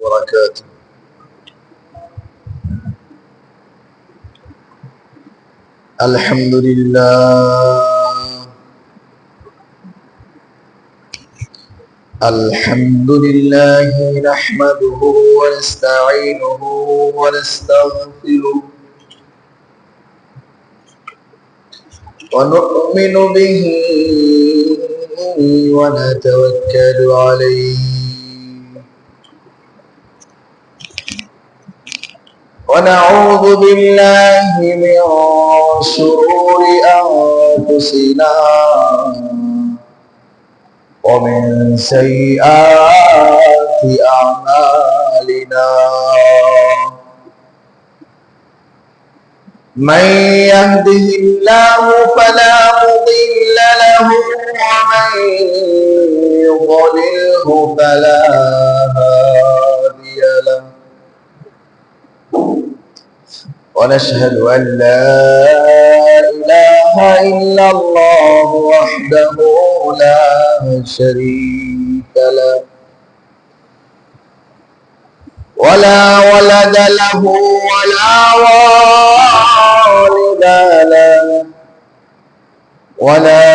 وبركاته. الحمد لله نحمده ونستعينه ونستغفره ونؤمن به ونتوكل عليه ونعوذ بالله من شرور أنفسنا ومن سيئات أعمالنا من يهده الله فلا مضل له ومن يضلله فلا هادي له ونشهد أن لا إله إلا الله وحده لا شريك له ولا ولد له ولا والد له ولا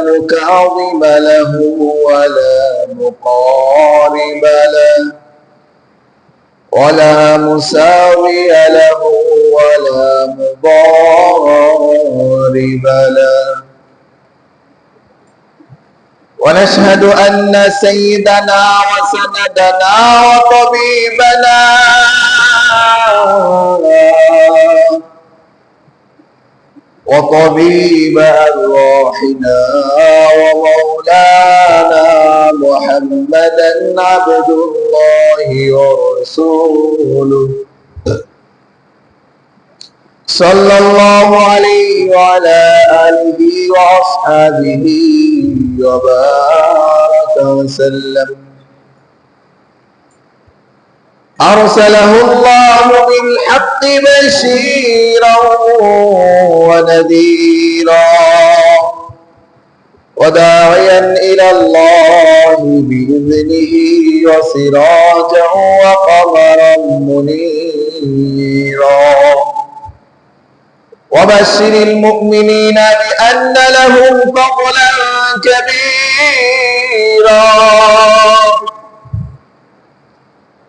مكاظم له ولا مقارب له ولا مساوي له ولا مضارب له ونشهد أن سيدنا وسندنا وطبيبنا وطبيب أرواحنا ومولانا محمدا عبد الله ورسوله صلى الله عليه وعلى آله وأصحابه وبارك وسلم أرسله الله بالحق بشيرا ونذيرا وداعيا إلى الله بإذنه وسراجا وقمرا منيرا وبشر المؤمنين بأن لهم فضلا كبيرا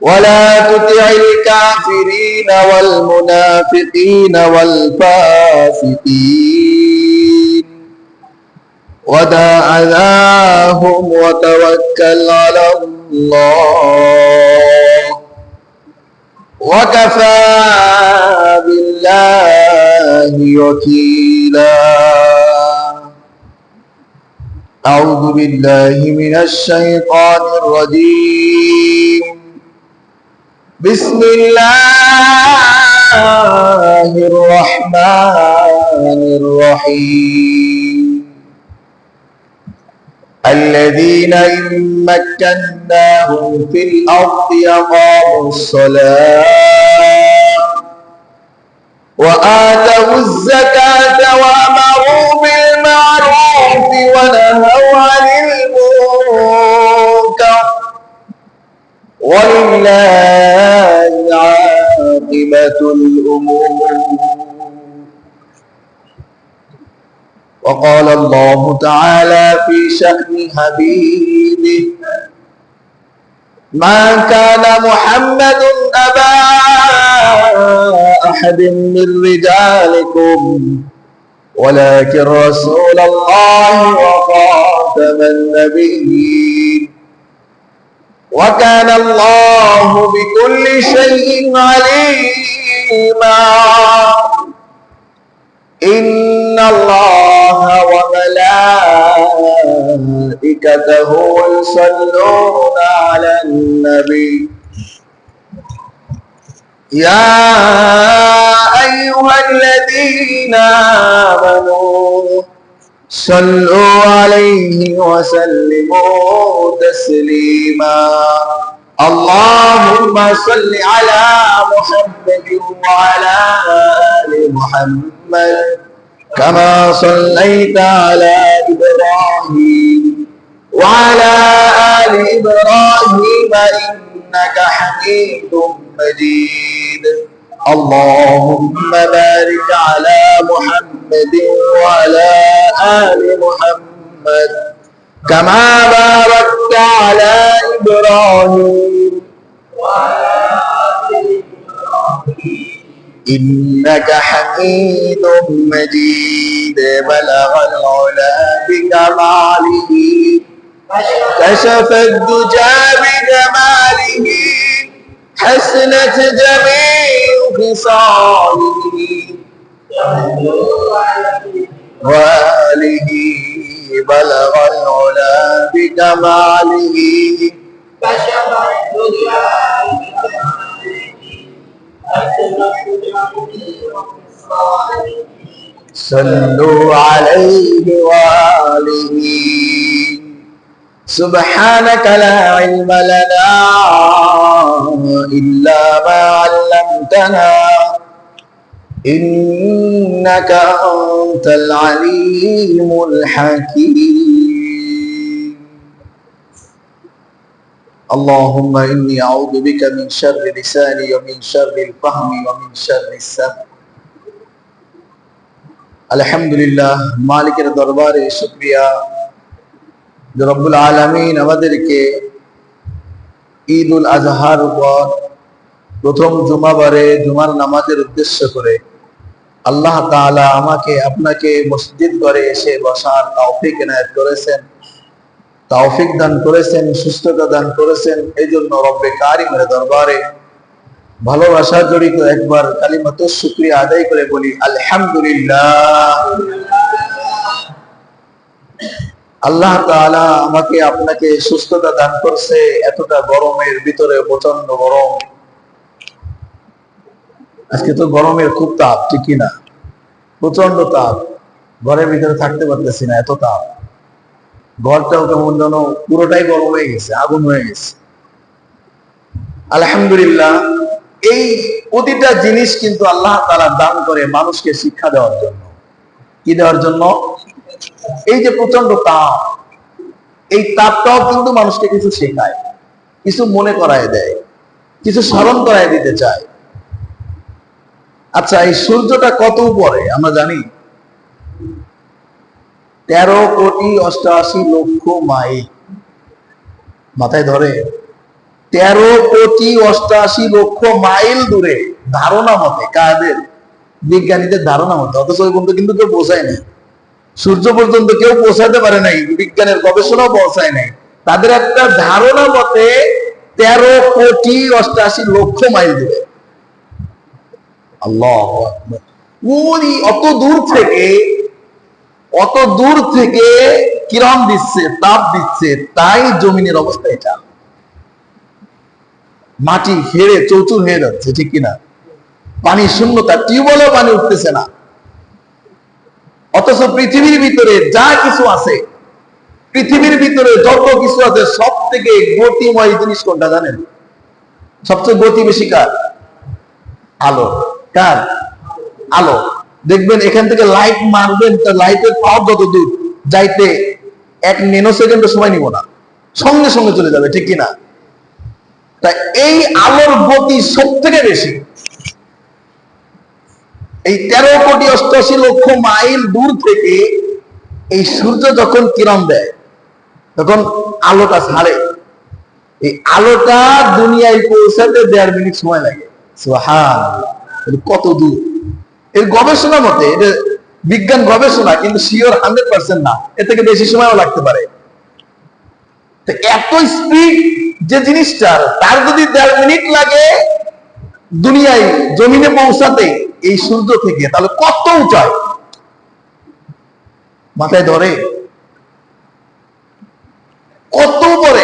ولا تطع الكافرين والمنافقين والفاسقين ودع أذاهم وتوكل على الله وكفى بالله وكيلا. أعوذ بالله من الشيطان الرجيم. بسم الله الرحمن الرحيم. الذين إن مكناهم في الأرض أقاموا الصلاة وآتوا الزكاة وأمروا بالمعروف ونهوا عن المنكر ولله عاقبة الأمور. وقال الله تعالى في شأن حبيبه ما كان محمد أبا أحد من رجالكم ولكن رسول الله وخاتم النبيين وكان الله بكل شيء عليما. إن الله وملائكته يصلون على النبي يا أيها الذين آمنوا صلوا عليه وسلموا تسليما. اللهم صل على محمد وعلى آل محمد كما صليت على إبراهيم وعلى آل إبراهيم إنك حميد مجيد اللهم بارك على محمد وعلى آل محمد كما باركت على إبراهيم إنك حميد مجيد بلغ العلا بكماله كشف الدجى بجماله حسنت جميع خصاله وآله بلغ العلا بكماله كشف الدجى صلوا عليه وآله سبحانك لا علم لنا إلا ما علمتنا إنك أنت العليم الحكيم اللهم إني أعوذ بك من شر لساني ومن شر الفهم ومن شر السمع আলহামদুলিল্লাহ মালিকের দরবারে শুকরিয়া যে রব্বুল আলামিন আমাদেরকে ঈদ উল আজহার উপর প্রথম জুমাবারে জুমার নামাজের উদ্দেশ্য করে আল্লাহ তাআলা আমাকে আপনাকে মসজিদ ঘরে এসে বসার তৌফিক এনায়েত করেছেন, তৌফিক দান করেছেন, সুস্থতা দান করেছেন। এই জন্য রব্বে কারিমের দরবারে ভালোবাসা জড়িত একবার কালিমাত শুকরিয়া আদায় করে বলি আলহামদুলিল্লাহ। আল্লাহ তাআলা আমাকে আপনাকে সুস্থতা দান করছে এতটা গরমের ভিতরে, প্রচন্ড গরম। আজকে তো গরমের খুব তাপ, ঠিক না? প্রচন্ড তাপ, ঘরের ভিতরে থাকতে পারতেছি না, এত তাপ। ঘরটাও কেমন যেন পুরোটাই গরম হয়ে গেছে, আগুন হয়ে গেছে। আলহামদুলিল্লাহ, এই প্রতিটা জিনিস কিন্তু আল্লাহ তাআলা দান করে মানুষকে শিক্ষা দেওয়ার জন্য। কি দেওয়ার জন্য? এই যে প্রচন্ড তাপ, এই তাপটাও কিন্তু মানুষকে কিছু শেখায়, কিছু মনে করায় দেয়, কিছু স্মরণ করায় দিতে চায়। আচ্ছা, এই সূর্যটা কত উপরে আমরা জানি? 13,88,00,000 মাইল। মাথায় ধরে 13,88,00,000 মাইল দূরে, ধারণা মতে, কাদের? বিজ্ঞানীদের ধারণা মতে। অথচ ওই পর্যন্ত কিন্তু কেউ পৌঁছায় নাই, সূর্য পর্যন্ত কেউ পৌঁছাতে পারে নাই, বিজ্ঞানের গবেষণাও পৌঁছায় নাই। তাদের একটা ধারণা মতে 13,88,00,000 মাইল দূরে। আল্লাহু আকবার। ওই অত দূর থেকে কিরণ দিচ্ছে, তাপ দিচ্ছে, তাই জমিনের অবস্থা এটা। মাটি হেরে চৌচুর হয়ে যাচ্ছে, ঠিক কিনা? পানি শূন্যতা, টিউবওয়েলেও পানি উঠতেছে না। অথচ পৃথিবীর ভিতরে যা কিছু আছে, পৃথিবীর ভিতরে যত কিছু আছে, সব থেকে গতিময় জিনিস কোনটা জানেন? সবচেয়ে গতি বেশি কার? আলো। কার? আলো। দেখবেন এখান থেকে লাইট মারবেন, তার লাইটের পাওয়ার যত দূর, যাইতে 1 ন্যানো সেকেন্ডের সময় নিব না, সঙ্গে সঙ্গে চলে যাবে, ঠিক কিনা? তাই এই আলোর গতি সব থেকে বেশি। এই 13,88,00,000 মাইল দূর থেকে এই সূর্য যখন কিরণ দেয়, তখন আলোটা ছাড়ে। এই আলোটা দুনিয়ায় পৌঁছাতে 1.5 মিনিট সময় লাগে। সুবহানাল্লাহ, কত দূর! এর গবেষণা মতে, এটা বিজ্ঞান গবেষণা, কিন্তু শিওর 100% না, এর থেকে বেশি সময়ও লাগতে পারে। এত স্পিড যে জিনিসটার, তার যদি 1.5 মিনিট লাগে দুনিয়ায় জমিনে পৌঁছাতে এই সূর্য থেকে, তাহলে কত উঁচায়? মাথায় ধরে? কত উপরে?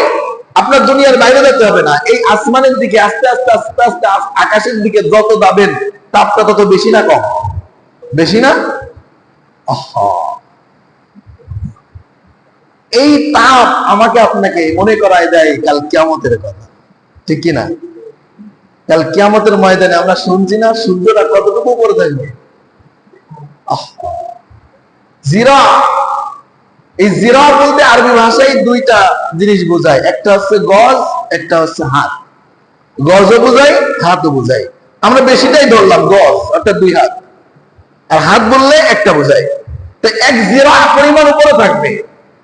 আপনার দুনিয়ার বাইরে যেতে হবে না, এই আসমানের দিকে আস্তে আস্তে আস্তে আস্তে আকাশের দিকে যত যাবেন, তাপটা তত বেশি না কম? বেশি না? এই তাপ আমাকে আপনাকে মনে করায় দেয় কাল কিয়ামতের কথা, ঠিক কিনা? কাল কিয়ামতের ময়দানে আমরা শুনছি না সূর্যটা কতটুকু উপরে থাকবে? জিরা। এই জিরা বলতে আরবি ভাষায় 2টা জিনিস বোঝায়, একটা হচ্ছে গজ, একটা হচ্ছে হাত। গজও বুঝাই, হাতও বুঝাই। আমরা বেশিটাই ধরলাম গজ অর্থাৎ 2 হাত, আর হাত বললে একটা বোঝায়। তো 1 জিরা পরিমাণ উপরে থাকবে,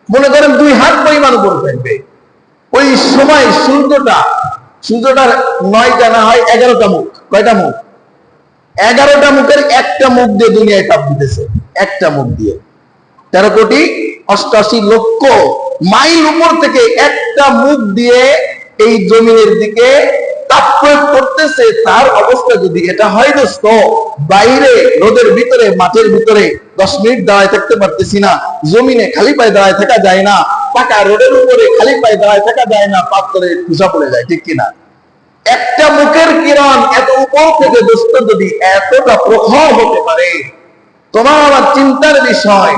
মনে করেন 2 হাত পরিমাণ উপরে থাকবে। ওই সময় সূর্যটার 9টা না হয় 11টা মুখ। কয়টা মুখ? 11টা মুখের একটা মুখ দিয়ে দুনিয়ায় তাপ দিতেছে, একটা মুখ দিয়ে। 13,88,00,000 মাইল উপর থেকে একটা মুখ দিয়ে এই জমিনের দিকে তাপ প্রয়োগ করতেছে। তার অবস্থা যদি এটা হয় দোস্ত, বাইরে রোদের ভিতরে মাঠের ভিতরে 10 মিনিট দাঁড়ায় থাকতে পারতেছি না, জমিনে খালি পায়ে দাঁড়ায় থাকা যায় না, পাকা রোডের উপরে খালি পায়ে দাঁড়ায় থাকা যায় না, পাথরে খোঁজা পড়ে যায়, ঠিক কিনা? একটা মুখের কিরণ এত উপর থেকে দোস্ত যদি এতটা প্রখর হতে পারে, তোমার আমার চিন্তার বিষয়,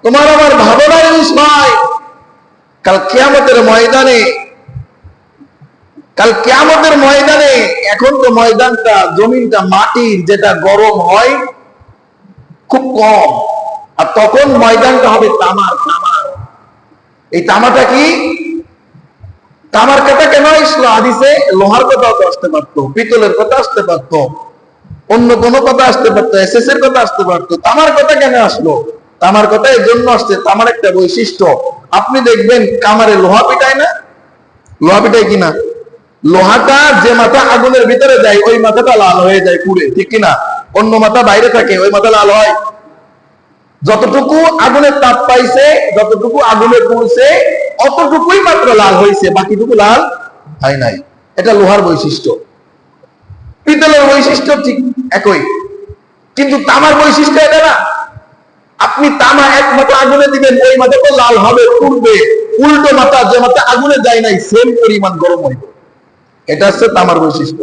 তোমার আমার ভাবনার বিষয়। কাল কিয়ামতের ময়দানে, এখন তো ময়দানটা জমিনটা মাটির, যেটা গরম হয় খুব কম, আর তখন ময়দানটা হবে তামার। এই তামাটা কি? তামার কথা কেন আসলো হাদিসে? লোহার কথাও তো আসতে পারতো, পিতলের কথা আসতে পারতো, অন্য কোনো কথা আসতে পারতো, এসএস এর কথা আসতে পারতো। তামার কথা কেন আসলো? তামার কথা এর জন্য আসছে, তামার একটা বৈশিষ্ট্য। আপনি দেখবেন কামারে লোহা পিটায় না? লোহা পিটায় কিনা? লোহাটা যে মাথা আগুনের ভিতরে যায় ওই মাথাটা লাল হয়ে যায় পুড়ে, ঠিক কিনা? অন্য মাথা বাইরে থাকে, ওই মাথা লাল হয়। যতটুকু আগুনের তাপ পাইছে, যতটুকু আগুনে পুড়ছে, অতটুকুই মাত্র লাল হয়েছে, বাকিটুকু লাল হয় নাই। এটা লোহার বৈশিষ্ট্য। পিতলের বৈশিষ্ট্য ঠিক একই, কিন্তু তামার বৈশিষ্ট্য এটা না। আপনি তামা এক মাথা আগুনে দিবেন, ওই মাথা তো লাল হবে, পুড়বে। উল্টো মাথা, যে মাথা আগুনে যায় নাই, সেম পরিমাণ গরম হইবে। এটা হচ্ছে তামার বৈশিষ্ট্য।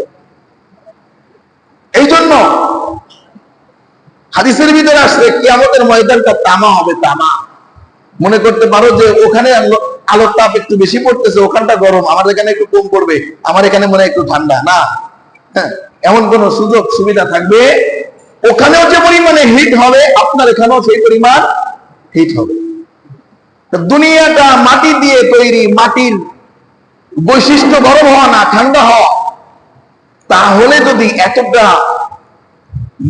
এই জন্য হাদিসের ভিতরে আসলে কিয়ামতের ময়দানটা তামা হবে, তামা। মনে করতে পারো যে ওখানে আলোর তাপ একটু বেশি পড়তেছে, ওখানটা গরম, আমার এখানে একটু কম পড়বে, আমার এখানে মনে হয় একটু ঠান্ডা। না, হ্যাঁ, এমন কোন সুযোগ সুবিধা থাকবে? ওখানেও যে পরিমাণে হিট হবে, আপনার এখানেও সেই পরিমাণ হিট হবে। দুনিয়াটা মাটি দিয়ে তৈরি, মাটির বৈশিষ্ট্য গরম হওয়া না ঠান্ডা হওয়া। তাহলে যদি এতটা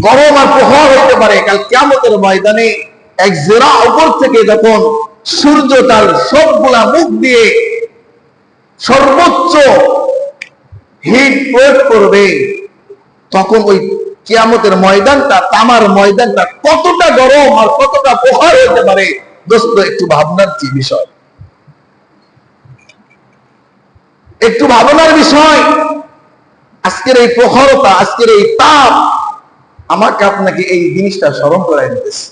গরম আর প্রখর হইতে পারে, কাল কিয়ামতের ময়দানে 1 জিরা উপর থেকে যখন সূর্য তার সবগুলা মুখ দিয়ে সর্বোচ্চ হিট প্রয়োগ করবে, তখন ওই কিয়ামতের ময়দানটা, তামার ময়দানটা কতটা গরম আর কতটা প্রখর হতে পারে দোস্ত, একটু ভাবনার বিষয়, একটু ভাবনার বিষয়। আজকের এই প্রখরতা, আজকের এই তাপ আমাকে আপনাকে এই জিনিসটা স্মরণ করাই দিতেছে।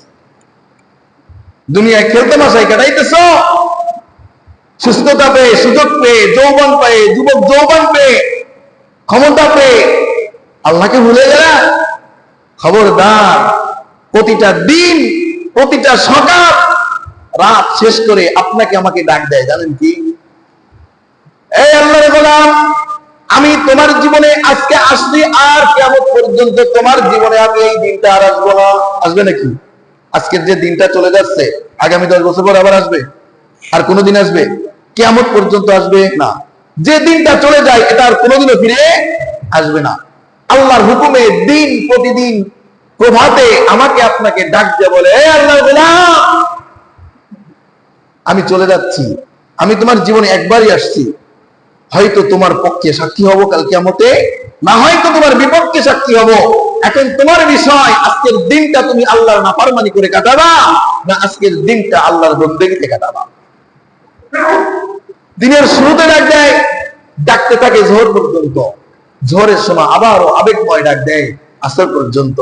দুনিয়ায় খেলতে মাসায় কাটাইতেছ, সুস্থতা পেয়ে, সুযোগ পেয়ে, যৌবন পেয়ে, যুবক যৌবন পেয়ে, ক্ষমতা পেয়ে আল্লাহকে ভুলে গেলা। খবরদার, প্রতিটা দিন, প্রতিটা সকাল রাত শেষ করে আপনাকে আমাকে ডাক দেয়, জানেন কি? এই আল্লাহর গোলাম, আমি তোমার জীবনে আজকে আসছি, আর কিয়ামত পর্যন্ত তোমার জীবনে আমি এই দিনটা আর আসবো না। আসবে নাকি? আজকের যে দিনটা চলে যাচ্ছে, আগামী 10 বছর পর আবার আসবে? আর কোনোদিন আসবে? কিয়ামত পর্যন্ত আসবে না। যে দিনটা চলে যায় এটা আর কোনোদিনও ফিরে আসবে না। আল্লাহর হুকুমে দিন প্রতিদিন প্রভাতে আমাকে আপনাকে ডাক দিয়ে বলে, এই আল্লাহর গোলাম, আমি চলে যাচ্ছি, আমি তোমার জীবনে একবারই আসছি, হয়তো তোমার পক্ষে সাক্ষী হব কাল কিয়ামতে, না হয়তো তোমার বিপক্ষে সাক্ষী হব। এখন তোমার বিষয়, আজকের দিনটা তুমি আল্লাহর নাফরমানি করে কাটাবা, না আজকের দিনটা আল্লাহর বন্দেগীতে কাটাবা। দিনের শুরুতে ডাক দেয়, ডাকতে থাকে জোহর পর্যন্ত, জোহরের সময় আবারও আবেগময় ডাক দেয় আসর পর্যন্ত,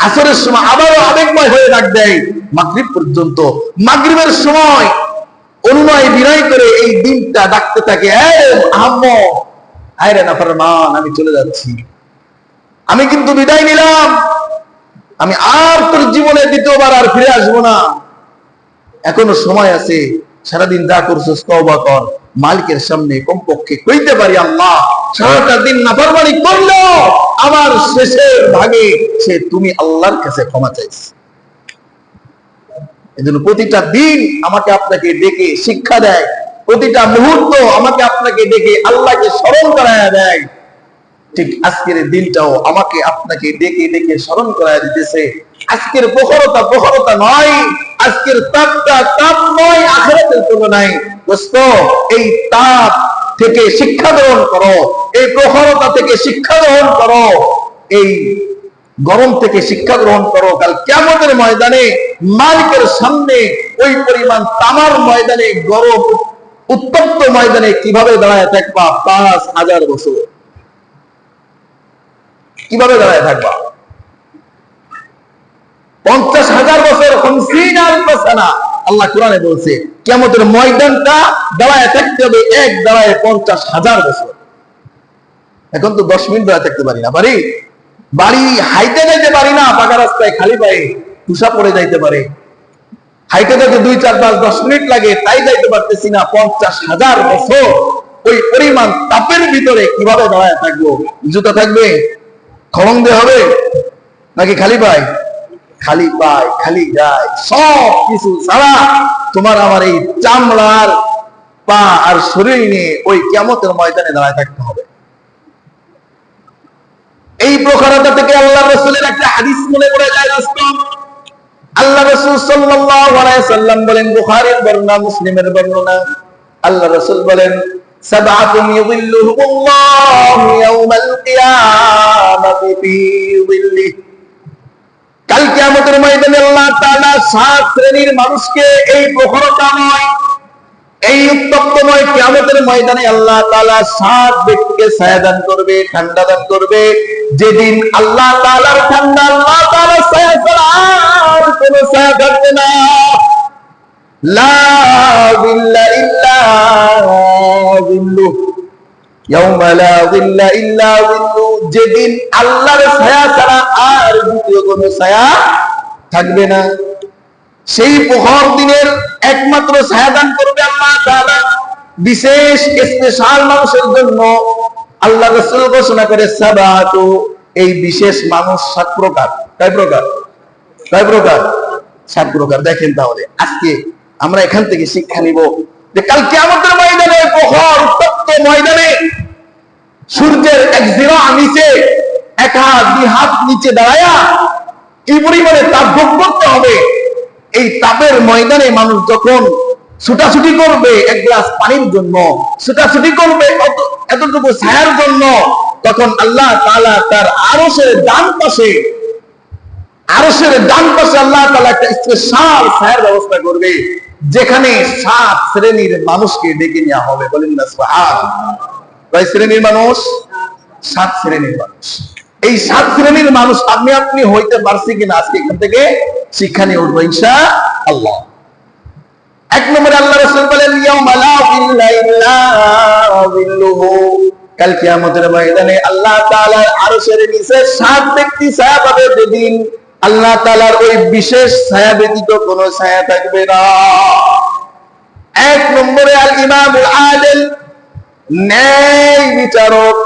আসরের সময় আবারও আবেগময় হয়ে ডাক দেয় মাগরিব পর্যন্ত, মাগরিবের সময় অনুনয় বিনয় করে এই দিনটা ডাকতে থাকে, আরে নাফরমান, আমি চলে যাচ্ছি, আমি কিন্তু বিদায় নিলাম, আমি আর তোর জীবনে দ্বিতীয়বার আর ফিরে আসবো না, এখনো সময় আছে, সারাদিন যা করছিস তওবা কর, মালিকের সামনে কমপক্ষে কইতে পারি, আল্লাহ সারাটা দিন নাফরমানি করলো, আমার শেষের ভাগে সে তুমি আল্লাহর কাছে ক্ষমা চাইছে। এজন্য প্রতিটা দিন আমাকে আপনাকে ডেকে শিক্ষা দেয়, প্রতিটা মুহূর্ত আমাকে আপনাকে ডেকে আল্লাহকে স্মরণ করায়া দেয় ঠিক আজকের দিনটাও আমাকে আপনাকে ডেকে ডেকে স্মরণ করায় দিতেছে। আজকের প্রখরতা নয়, আজকের তাপটা তাপ নয় আখিরাতের তুলনায়। দোস্ত, এই তাপ থেকে শিক্ষা গ্রহণ করো, এই প্রখরতা থেকে শিক্ষা গ্রহণ করো, এই গরম থেকে শিক্ষা গ্রহণ করো। কাল কিয়ামতের ময়দানে মালিকের সামনে ওই পরিমাণ তামার ময়দানে, গরম উত্তপ্ত ময়দানে কিভাবে দাঁড়ায় থাকবা 5000 বছর? কিভাবে দাঁড়ায় থাকবা 50,000 বছর? 50,000 সানা আল্লাহ কোরআনে বলছে কিয়ামতের ময়দানটা দাঁড়ায় থাকতে হবে এক দাঁড়ায় 50,000 বছর। এখন তো 10 মিনিট দাঁড়ায় থাকতে পারি না, বাড়ি হাইটে যাইতে পারি না, পাকা রাস্তায় খালি পায়ে তুষা পড়ে যাইতে পারে। হাইটে যেতে 2, 4, 5, 10 মিনিট লাগে, তাই যাইতে পারতেছি না। 50,000 বছর ওই পরিমাণ তাপের ভিতরে কিভাবে দাঁড়ায় থাকবো? জুতা থাকবে? খড়ং দিয়ে হবে নাকি খালি পায়? খালি পায়, খালি যায়, সব কিছু ছাড়া তোমার আমার এই চামড়ার পা আর শরীর নিয়ে ওই কিয়ামতের ময়দানে দাঁড়ায় থাকতে হবে। এই প্রখরতা থেকে আল্লাহ রাসূলের একটা হাদিস মনে পড়ে যায়। আল্লাহ রাসূল সাল্লাল্লাহু আলাইহি সাল্লাম বলেন, বুখারীর বর্ণনা, মুসলিমের বর্ণনা, আল্লাহ রাসূল বলেন, সাবআতুন ইযিল্লুহুমুল্লাহু ইয়াওমাল কিয়ামাতি ফি যিল্লিহি। কাল কিয়ামতের ময়দানে আল্লাহ তাআলা 7 শ্রেণীর মানুষকে, এই প্রখরতাময়, এই উত্তপ্তময় কিয়ামতের ময়দানে আল্লাহ তাআলা 7 ব্যক্তিকে ছায়া দান করবে, ঠান্ডা দান করবে। যেদিন আল্লাহ তাআলার ঠান্ডা, আল্লাহ তাআলার ছায়া ছাড়া আর কোনো ছায়া থাকবে না। লা যিল্লা ইল্লা যিল্লু, ইয়াউমা লা যিল্লা ইল্লা যিল্লু। যেদিন আল্লাহর ছায়া ছাড়া আর দ্বিতীয় কোনো ছায়া থাকবে না, সেই প্রখর দিনের একমাত্র ছায়া দান করবে আল্লাহ তাআলা বিশেষ স্পেশাল মানুষের জন্য। আল্লাহ রাসূল ঘোষণা করে, সাবাতু, এই বিশেষ মানুষ 7 প্রকার। কয় প্রকার? 7 প্রকার। দেখেন তাহলে আজকে আমরা এখান থেকে শিক্ষা নিব যে কাল কিয়ামতের ময়দানে, প্রখর উত্তপ্ত ময়দানে, সূর্যের 1 জিরা নিচে, 1 হাত 2 হাত নিচে দাঁড়ায়া কি পরিমাণে তাপ ভোগ করতে হবে। এই তাপের ময়দানে মানুষ যখন ছুটাছুটি করবে 1 গ্লাস পানির জন্য, ছুটাছুটি করবে এতটুকু ছায়ার জন্য, তখন আল্লাহ তাআলা তার আরশের ডান পাশে আল্লাহ তাআলা একটা স্পেশাল ছায়ার ব্যবস্থা করবে, যেখানে 7 শ্রেণীর মানুষকে ডেকে নেওয়া হবে। বলেন না সুবহানাল্লাহ। কয় শ্রেণীর মানুষ? 7 শ্রেণীর মানুষ। এই 7 শ্রেণীর মানুষ আপনি হইতে পারছি কিনা আজকে এখান থেকে শিক্ষা নিয়ে উঠবো ইনশাআল্লাহ। 1 নম্বরে আল্লাহ রাসূল বলেন, ইয়াউমা লা যিল্লা ইল্লা যিল্লুহু। কাল কিয়ামতের ময়দানে আল্লাহ তাআলার আরশের নিচে 7 ব্যক্তি ছায়া পাবে। যেদিন আল্লাহ তাআলার ওই বিশেষ ছায়া ব্যতীত কোনো ছায়া থাকবে না। 1 নম্বরে আল ইমামুল আদিল, ন্যায় বিচারক।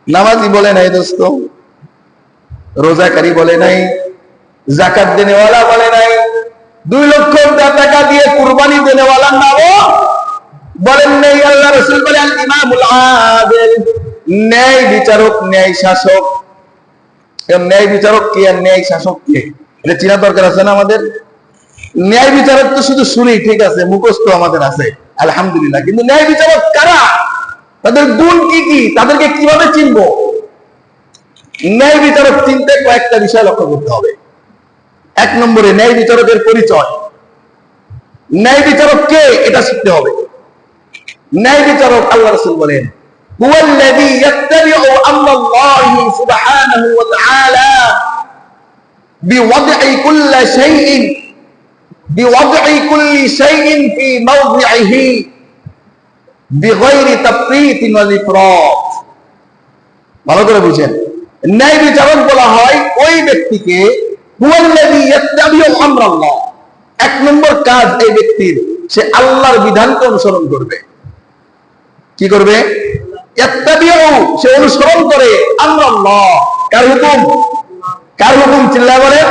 নামাজি বলে নাই দোস্ত, রোজাকারী বলে নাই, যাকাত দেনেওয়ালা বলে নাই, 2 লক্ষ টাকা দিয়ে কুরবানি দেনেওয়ালার নামও বলেন নাই। আল্লাহ রাসূল বলেন, আল ইমামুল আদিল, ন্যায় বিচারক, ন্যায় শাসক। ন্যায় বিচারক কে আর ন্যায় শাসক কে, এটা চিনা দরকার আছে না আমাদের। ন্যায় বিচারক তো শুধু শুনি, ঠিক আছে, মুখস্থ আমাদের আছে আলহামদুলিল্লাহ, কিন্তু ন্যায় বিচারক কারা, তাদের গুণ কি কি, তাদেরকে কিভাবে চিনবো? ন্যায় বিচারক চিনতে কয়েকটা বিষয় লক্ষ্য করতে হবে। 1 নম্বরে ন্যায় বিচারকের পরিচয়। ন্যায় বিচারক কে এটা শিখতে হবে। ন্যায় বিচারক, আল্লাহ রাসূল বলেন, হুয়াল্লাযী ইয়াত্তাবিউ আমরাল্লাহি সুবহানাহু ওয়া তাআলা বিওয়াদ'i কুল্লি শাইইন ফি মাওদি'iহি বিগাইরি তাফরীতিন ওয়া ইফরাত। ভালো করে বুঝেন, ন্যায় বিচারক বলা হয় ওই ব্যক্তিকে, হুয়াল্লাযী ইয়াত্তাবিউ আমরাল্লাহ। 1 নম্বর কাজ এই ব্যক্তির, সে আল্লাহর বিধানকে অনুসরণ করবে। কি করবে? ইয়াত্তাবিউ, সে অনুসরণ করে, আমরাল্লাহ, কার হুকুম? কার হুকুম? চিল্লায় বলেন।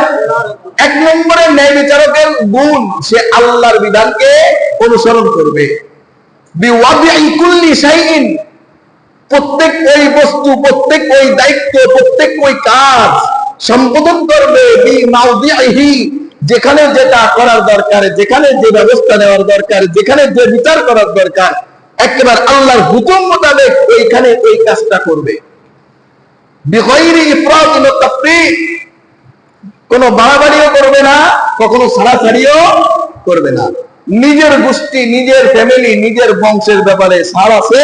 1 নম্বরে ন্যায় বিচারকের গুণ, সে আল্লাহর বিধানকে অনুসরণ করবে। বিওয়াদ'i কুল্লি শাইইন, প্রত্যেক ওই বস্তু, প্রত্যেক ওই দায়িত্ব, প্রত্যেক ওই কাজ সম্বোধন করবে যেখানে যেটা করার দরকার, যেখানে যে ব্যবস্থা নেওয়ার দরকার, যেখানে যে বিচার করার দরকার, একেবারে আল্লাহর হুকুম মোতাবেক ওইখানে ওই কাজটা করবে। বিগাইরি ইফরাত ওয়া তাফরীত, কোনো বাড়াবাড়িও করবে না, কখনো ছাড়াছাড়িও করবে না। নিজের গোষ্ঠী, নিজের ফ্যামিলি, নিজের বংশের ব্যাপারে ছাড় আছে।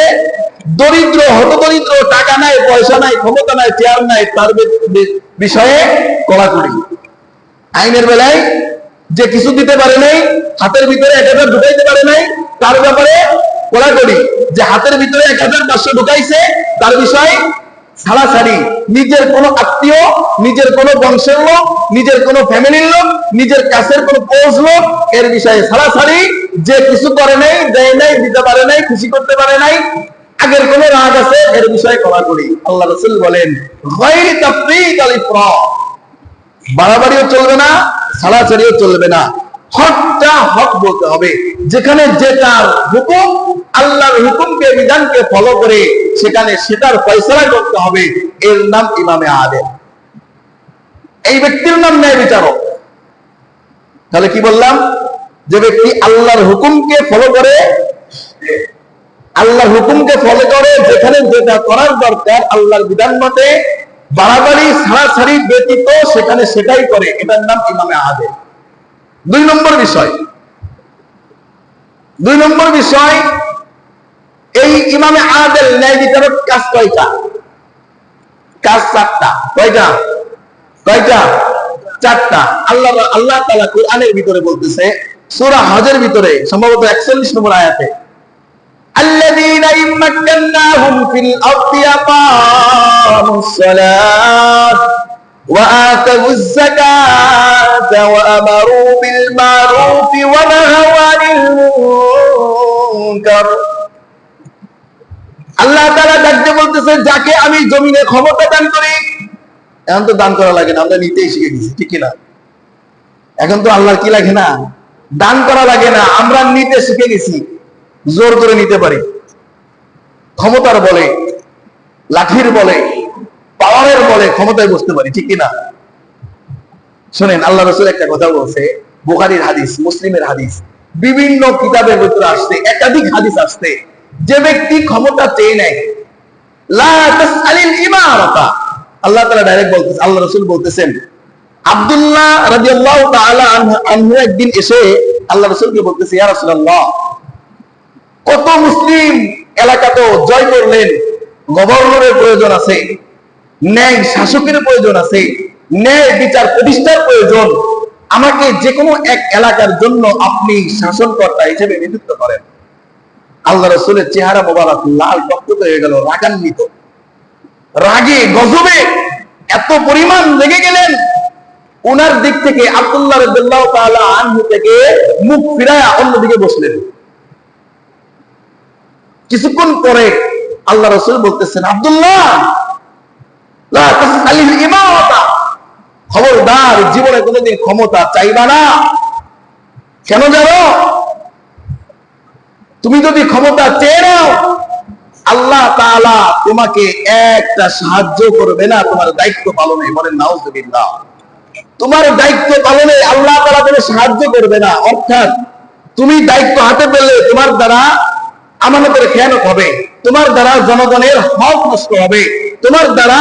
দরিদ্র, হতদরিদ্র, টাকা নাই, পয়সা নাই, ক্ষমতা নাই, চেয়ার নাই, তার বিষয়ে কড়াকড়ি। আইনের বেলায় যে কিছু দিতে পারে নাই, হাতের ভিতরে 1000 ঢুকাইতে পারে নাই, তার ব্যাপারে কড়াকড়ি। যে হাতের ভিতরে 1500 ঢুকাইছে, তার বিষয়ে ছাড়াছাড়ি। নিজের কোনো আত্মীয়, নিজের কোনো বংশের লোক, নিজের কোনো ফ্যামিলির লোক, নিজের কাছের কোনো ক্লোজ লোক, এর বিষয়ে ছাড়াছাড়ি। যে কিছু করে নাই, দেয় নাই, দিতে পারে নাই, খুশি করতে পারে নাই, আগের কোনো রাগ আছে, এর বিষয়ে কড়াকড়ি। আল্লাহ রাসূল বলেন গায়রি তাফরীত ওয়াল ইফরাত, বাড়াবাড়িও চলবে না, ছাড়াছাড়িও চলবে না। হকটা হক বলতে হবে। যেখানে যেটার হুকুম, আল্লাহর হুকুমকে, বিধানকে ফলো করে সেখানে সেটার ফয়সালা করতে হবে। এর নাম ইমামে আদেল। এই ব্যক্তির নাম ন্যায় বিচারক। তাহলে কি বললাম? যে ব্যক্তি আল্লাহর হুকুমকে ফলো করে, আল্লাহর হুকুমকে ফলো করে, যেখানে যেটা করার দরকার আল্লাহর বিধান মতে, বাড়াবাড়ি ছাড়াছাড়ি ব্যতীত সেখানে সেটাই করে, এটার নাম ইমামে আদেল। 2 নম্বর বিষয়, এই ইমামে আদেল ন্যায় বিচারক কাজ কয়টা? কাজ 4টা। কয়টা? 4টা। আল্লাহ তাআলা কোরআনের ভিতরে বলতেছে, সূরা হজের ভিতরে সম্ভবত 41 নম্বর আয়াতে, الذين إن مكناهم في الأرض أقاموا الصلاة وآتوا الزكاة وأمروا بالمعروف ونهوا عن المنكر। আল্লাহ তাআলা ডাকতে বলতেছেন, যাকে আমি জমিনে ক্ষমতা দান করি। এখন তো দান করা লাগে না, আমরা নিতেই শিখে গেছি, ঠিক না? এখন তো আল্লাহর কি লাগে না, দান করা লাগে না, আমরা নিতে শিখে গেছি। জোর করে নিতে পারি, ক্ষমতার বলে, লাঠির বলে, পাওয়ারের বলে ক্ষমতায় বসতে পারি, ঠিক কিনা? শোনেন, আল্লাহ রাসূল একটা কথা বলছে, বুখারীর হাদিস, মুসলিমের হাদিস, বিভিন্ন কিতাবের ভিতরে আসছে, একাধিক হাদিস আসছে। যে ব্যক্তি ক্ষমতা চেয়ে নেয়, লা তাসআলিল ইমারাতা, আল্লাহ তাআলা ডাইরেক্ট বলতেছে, আল্লাহ রাসূল বলতেছেন, আব্দুল্লাহ রাদিয়াল্লাহু তাআলা আনহু একদিন এসে আল্লাহ রাসূলকে বলতেছে, ইয়া রাসূলুল্লাহ, কত মুসলিম এলাকা তো জয় করলেন, গভর্নরের প্রয়োজন আছে, ন্যায় শাসকের প্রয়োজন আছে, ন্যায় বিচার প্রতিষ্ঠার প্রয়োজন। আমাকে যে কোনো এক এলাকার জন্য আপনি শাসনকর্তা হিসেবে নিযুক্ত করেন। আল্লাহ রাসূলের চেহারা মোবারক লাল টকটকে হয়ে গেল, রাগান্বিত, রাগে গজবে এত পরিমাণ রেগে গেলেন। ওনার দিক থেকে আব্দুল্লাহ রাদিয়াল্লাহু তাআলা আনহু থেকে মুখ ফিরায়া অন্যদিকে বসলেন। কিছুক্ষণ পরে আল্লাহ রাসূল বলতেছেন, আব্দুল্লাহ, লা তাসআলিল ইমারাতা, খবরদার জীবনে কোনোদিন ক্ষমতা চাইবা না। কেন জানো? তুমি যদি ক্ষমতা চেয়ে নাও, আল্লাহ তাআলা তোমাকে একটা সাহায্য করবে না তোমার দায়িত্ব পালনে। বলেন নাউযুবিল্লাহ। তোমার দায়িত্ব পালনে আল্লাহ তাআলা তোমাকে সাহায্য করবে না। অর্থাৎ তুমি দায়িত্ব হাতে পেলে তোমার দ্বারা আমানতের খেয়ানত হবে, তোমার দ্বারা জনগণের হক নষ্ট হবে, তোমার দ্বারা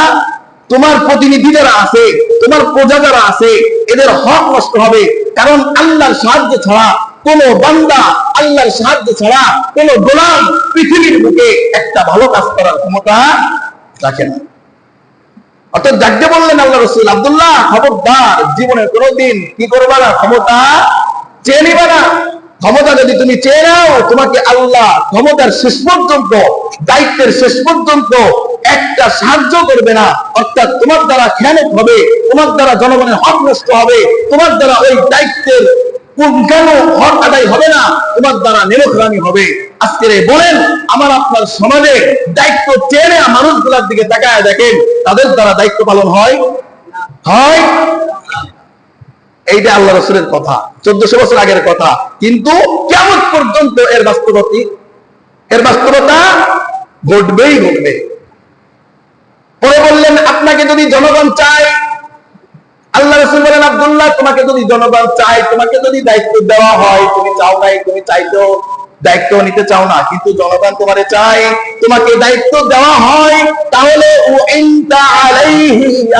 তোমার প্রতিনিধি যারা আছে, তোমার প্রজা যারা আছে, এদের হক নষ্ট হবে। কারণ আল্লাহর সাহায্য ছাড়া কোন বান্দা, আল্লাহর সাহায্য ছাড়া কোন গোলাম পৃথিবীর বুকে একটা ভালো কাজ করার ক্ষমতা রাখে না। অর্থাৎ যাকে বললেন আল্লাহ রাসূল, আব্দুল্লাহ, খবরদার জীবনে কোনোদিন কি করবা না, ক্ষমতা চেয়ে নিবা না। ক্ষমতা যদি তুমি চেয়ে নাও, তোমাকে আল্লাহ ক্ষমতার শেষ পর্যন্ত, দায়িত্বের শেষ পর্যন্ত একটা সাহায্য করবে না। অর্থাৎ তোমার দ্বারা খেয়ানত হবে, তোমার দ্বারা জনগণের হক নষ্ট হবে, তোমার দ্বারা ওই দায়িত্বের কেন হক আদায় হবে না, তোমার দ্বারা নিরক্ষরানি হবে। আজকে বলেন, আমার আপনার সমাজে দায়িত্ব চেয়ে নেওয়া মানুষগুলোর দিকে তাকায় দেখেন, তাদের দ্বারা দায়িত্ব পালন হয়? এইটা আল্লাহ রাসূলের কথা, 1400 বছর আগের কথা। কিন্তু কিয়ামত পর্যন্ত এর বাস্তবতা ঘটবেই ঘটবে। আপনাকে যদি জনগণ চায়, আল্লাহ রাসূল বলেন, আব্দুল্লাহ, তোমাকে যদি জনগণ চায়, তোমাকে যদি দায়িত্ব দেওয়া হয়, তুমি চাও নাই, তুমি চাইতো দায়িত্ব নিতে চাও না, কিন্তু জনগণ তোমারে চায়, তোমাকে দায়িত্ব দেওয়া হয়, তাহলে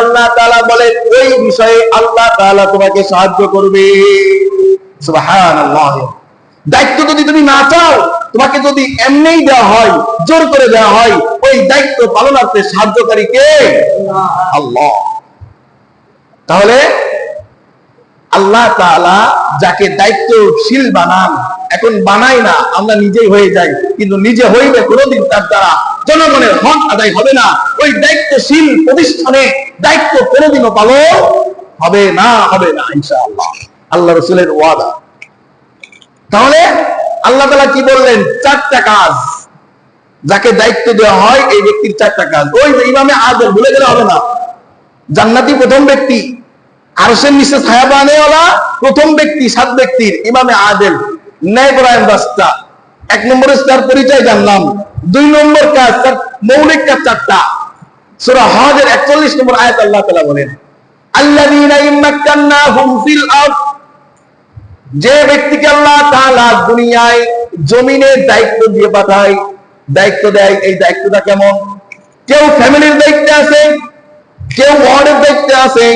আল্লাহ তাআলা বলেন ওই বিষয়ে আল্লাহ তাআলা তোমাকে সাহায্য করবে। সুবহানাল্লাহ। দায়িত্ব যদি তুমি না চাও, তোমাকে যদি এমনিই দেওয়া হয়, জোর করে দেওয়া হয়, ওই দায়িত্ব পালনার্থে সাহায্যকারী কে? আল্লাহ। তাহলে আল্লাহ তাআলা যাকে দায়িত্বশীল বানান, এখন বানাই না, আমরা নিজেই হয়ে যাই, কিন্তু নিজে হইলে কোনোদিন তার দ্বারা জনগণের হক আদায় হবে না। ওই দায়িত্বশীল প্রতিষ্ঠানে দায়িত্ব কোনোদিনও পালন হবে না, হবে না ইনশাআল্লাহ, আল্লাহ রাসূলের ওয়াদা। তাহলে আল্লাহ তাআলা কি বললেন? 4টা কাজ যাকে দায়িত্ব দেওয়া হয় এই ব্যক্তির 4টা কাজ। ওই যে ইমামে আদল, ভুলে গেলে হবে না, জান্নাতি প্রথম ব্যক্তি, আরশের নিচে ছায়া বানানেওয়ালা প্রথম ব্যক্তি, 7 ব্যক্তির ইমামে আদল, ন্যায়পরায়ণ রাস্তা। 1 নম্বরে তার পরিচয় জানলাম। 2 নম্বর কাজ, তার মৌলিক কাজ 4টা। সূরা হজের 41 নম্বর আয়াত আল্লাহ তাআলা বলেন, আল্লাযীনা ইম্মাক্কান্নাহুম ফিল আরদ, যে ব্যক্তিকে আল্লাহ তাআলা দুনিয়ায় জমিনে দায়িত্ব দিয়ে পাঠায়, দায়িত্ব দেয়, এই দায়িত্বটা কেমন? কেউ ফ্যামিলির দায়িত্বে আছে, কেউ ওয়ার্ডের দায়িত্বে আছে,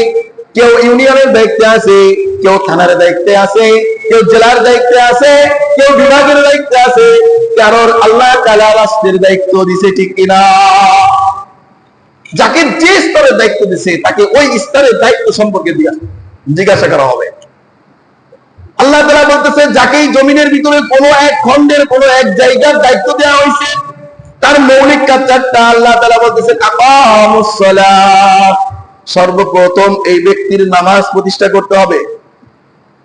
কেউ ইউনিয়নের দায়িত্বে আছে, কেউ থানার দায়িত্বে আছে, কেউ জেলার দায়িত্বে আছে, কেউ বিভাগের দায়িত্বে আছে, কারোর আল্লাহ তাআলা রাষ্ট্রের দায়িত্ব দিয়েছে, ঠিক কিনা? যাকে যে স্তরের দায়িত্ব দিয়েছে তাকে ওই স্তরের দায়িত্ব সম্পর্কে জিজ্ঞাসা করা হবে। আল্লাহ তাআলা বলতেছে, যাকেই জমিনের ভিতরে কোনো এক খণ্ডের কোনো এক জায়গার দায়িত্ব দেওয়া হয়েছে, তার মৌলিক কাজ 4টা। আল্লাহ তাআলা বলতেছে, আকামুস সালাত, সর্বপ্রথম এই ব্যক্তির নামাজ প্রতিষ্ঠা করতে হবে।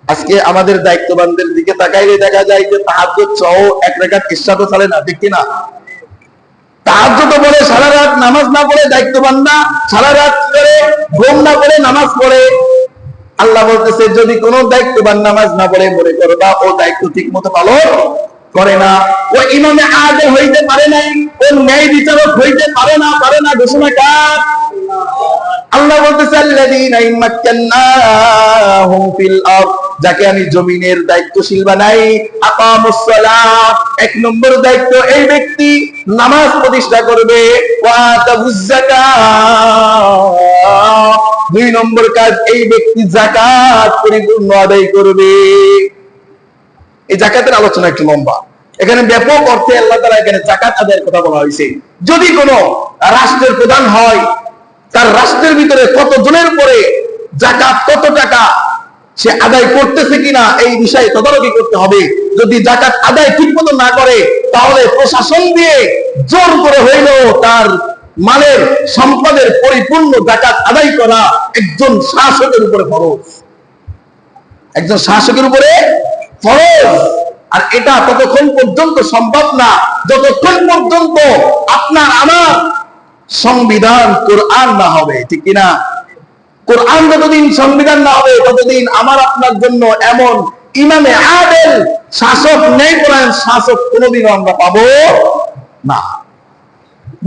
আজকে আমাদের দায়িত্ববানদের দিকে তাকাইলে দেখা যায় যে তাহাজ্জুদ সহ 1 রাকাত ইশরাকও চলে না, ঠিক কিনা? তাহাজ্জুদ বলে সারা রাত নামাজ না পড়ে দায়িত্ববান না, সারা রাত করে ঘুম না পড়ে নামাজ পড়ে। আল্লাহ বলতেছে, যদি কোনো দায়িত্ববান নামাজ না পড়ে, মনে করবা ও দায়িত্ব ঠিক মতো পালন করে না, ও ইমামে আদল হইতে পারে নাই, ও ন্যায় বিচারক হইতে পারে না, ঘোষণা কার? আল্লাহ বলতেছে, আল্লাযীনা ইম্মাক্কান্নাহুম ফিল আরদ, যাকে আমি জমিনের দায়িত্বশীল বানাই, আকামুস সালাত, 1 নম্বর দায়িত্ব, এই ব্যক্তি নামাজ প্রতিষ্ঠা করবে, ওয়া আতাবুজ যাকাত, 2 নম্বর কাজ, এই ব্যক্তি যাকাত পরিপূর্ণ আদায় করবে। এই যাকাতের আলোচনা একটু লম্বা, এখানে ব্যাপক অর্থে আল্লাহ তাআলা এখানে যাকাত আদায়ের কথা বলা হয়েছে। যদি কোনো রাষ্ট্রের প্রধান হয়, তার রাষ্ট্রের ভিতরে কত জনের পরে যাকাত, কত টাকা সে আদায় করতেছে কিনা এই বিষয়ে তদারকি করতে হবে। যদি যাকাত আদায় ঠিক মতো না করে, তাহলে প্রশাসন দিয়ে জোর করে হইলেও তার মালের সম্পদের পরিপূর্ণ যাকাত আদায় করা একজন শাসকের উপরে ফরজ, একজন শাসকের উপরে ফরজ। আর এটা ততক্ষণ পর্যন্ত সম্ভব না যতক্ষণ পর্যন্ত আপনার আমার সংবিধান কোরআন না হবে, ঠিক কিনা? কোরআন যতদিন সংবিধান না হবে, ততদিন আমার আপনার জন্য এমন ইমামে আদল, শাসক, ন্যায়পরায়ণ শাসক কোনোদিনও আমরা পাবো না।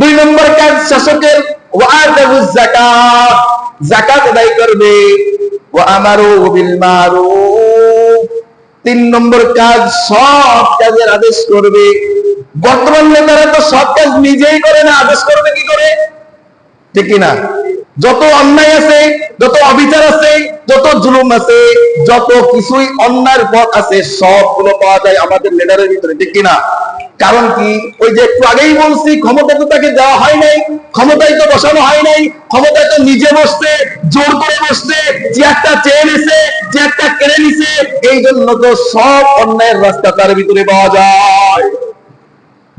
2 নম্বর কাজ শাসকের, ওয়াতাবুজ যাকাত, যাকাত আদায় করবে, ওয়া আমারু বিল মারুফ, 3 নম্বর কাজ, সৎ কাজের আদেশ করবে। বর্তমান নেতারা তো সৎ কাজ নিজেই করে না, আদেশ করবে কি করে, ঠিক কিনা? যত অন্যায় আছে, যত অবিচার আছে, যত জুলুম আছে, যত কিছুই অন্যায়ের পথ আছে, সবগুলো পাওয়া যায় আমাদের লিডারের ভিতরে, ঠিক কিনা? কারণ কি? ওই যে একটু আগেই বলছি, ক্ষমতা তো তাকে দেওয়া হয় নাই, ক্ষমতায় তো বসানো হয় নাই, ক্ষমতায় তো নিজে বসতে, জোর করে বসতে, চেয়ারটা চেয়ে নিছে, চেয়ারটা কেড়ে নিছে, এই জন্য তো সব অন্যায়ের রাস্তা তার ভিতরে পাওয়া যায়।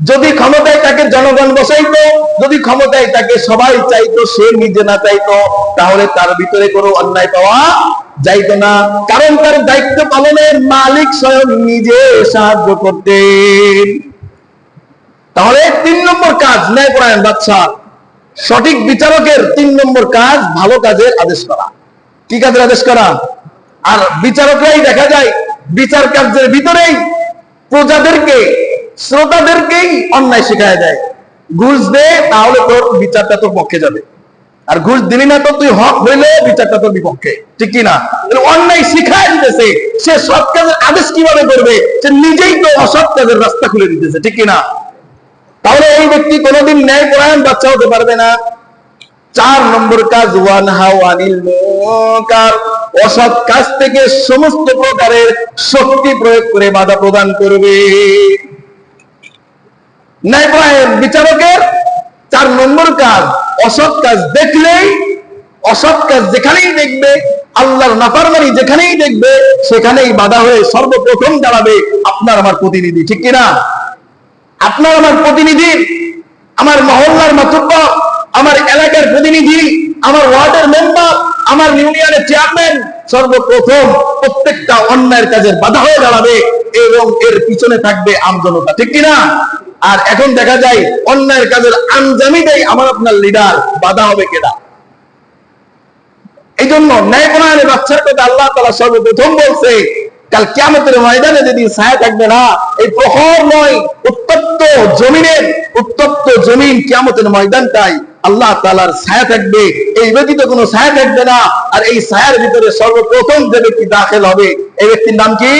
যদি ক্ষমতায় তাকে জনগণ বসাইতো, যদি ক্ষমতায় তাকে সবাই চাইতো, সে নিজে না চাইতো, তাহলে তার ভিতরে কোনো অন্যায় পাওয়া যাইতো না। কারণ তার দায়িত্ব পালনে মালিক স্বয়ং নিজে সাহায্য করতেন। তাহলে 3 নম্বর কাজ, ন্যায়পরায়ণ বাদশা, সঠিক বিচারকের 3 নম্বর কাজ, ভালো কাজের আদেশ করা। কি কাজের আদেশ করা? আর বিচারকরাই দেখা যায় বিচার কার্যের ভিতরেই প্রজাদেরকে, শ্রোতাদেরকেই অন্যায় শেখায় দেয়। ঘুষ দে, তাহলে তোর বিচারটা তোর পক্ষে যাবে। আর ঘুষ দিলি না তো তুই হক হইলে বিচারটা তোর বিপক্ষে, ঠিক কিনা? অন্যায় শিখায় দিতেছে, সে সৎ কাজের আদেশ কিভাবে করবে? সে নিজেই তো অসৎ কাজের রাস্তা খুলে দিতেছে, ঠিক কিনা? তাহলে এই ব্যক্তি কোনোদিন ন্যায় পরায়ণ বাচ্চা হতে পারবে না। 4 নম্বর কাজ, ওয়ানহা আনিল মুনকার, অসৎ কাজ থেকে সমস্ত প্রকারের শক্তি প্রয়োগ করে বাধা প্রদান করবে। ন্যায়পরায়ণ বিচারকের 4 নম্বর কাজ, অসৎ কাজ দেখলেই, অসৎ কাজ যেখানেই দেখবে, আল্লাহর নাফরমানি যেখানেই দেখবে, সেখানেই বাধা হয়ে সর্বপ্রথম দাঁড়াবে আপনার আমার প্রতিনিধি, ঠিক কিনা? আপনার আমার প্রতিনিধি, আমার মহল্লার মাতুব্বর, আমার এলাকার প্রতিনিধি, আমার ওয়ার্ডের মেম্বার, আমার ইউনিয়নের চেয়ারম্যান সর্বপ্রথম প্রত্যেকটা অন্যায়ের কাজের বাধা হয়ে দাঁড়াবে এবং এর পিছনে থাকবে আমজনতা, ঠিক কিনা? আর এখন দেখা যায় অন্যায়ের কাজের আঞ্জামি দেয় আমার আপনার লিডার, বাধা হবে কেডা? এই জন্য ন্যায়পরায়ণের বাচ্চার কথা আল্লাহ তাআলা সর্বপ্রথম বলছে, কাল কিয়ামতের ময়দানে যেদিন ছায়া থাকবে না, এই প্রহর নয়, উত্তপ্ত জমিনের, উত্তপ্ত জমিন কিয়ামতের ময়দানটাই আল্লাহ তাআলার ছায়া থাকবে, এই ব্যতীত কোনো ছায়া থাকবে না। আর এই ছায়ার ভিতরে সর্বপ্রথম যে ব্যক্তি দাখিল হবে, এই ব্যক্তির নাম কি?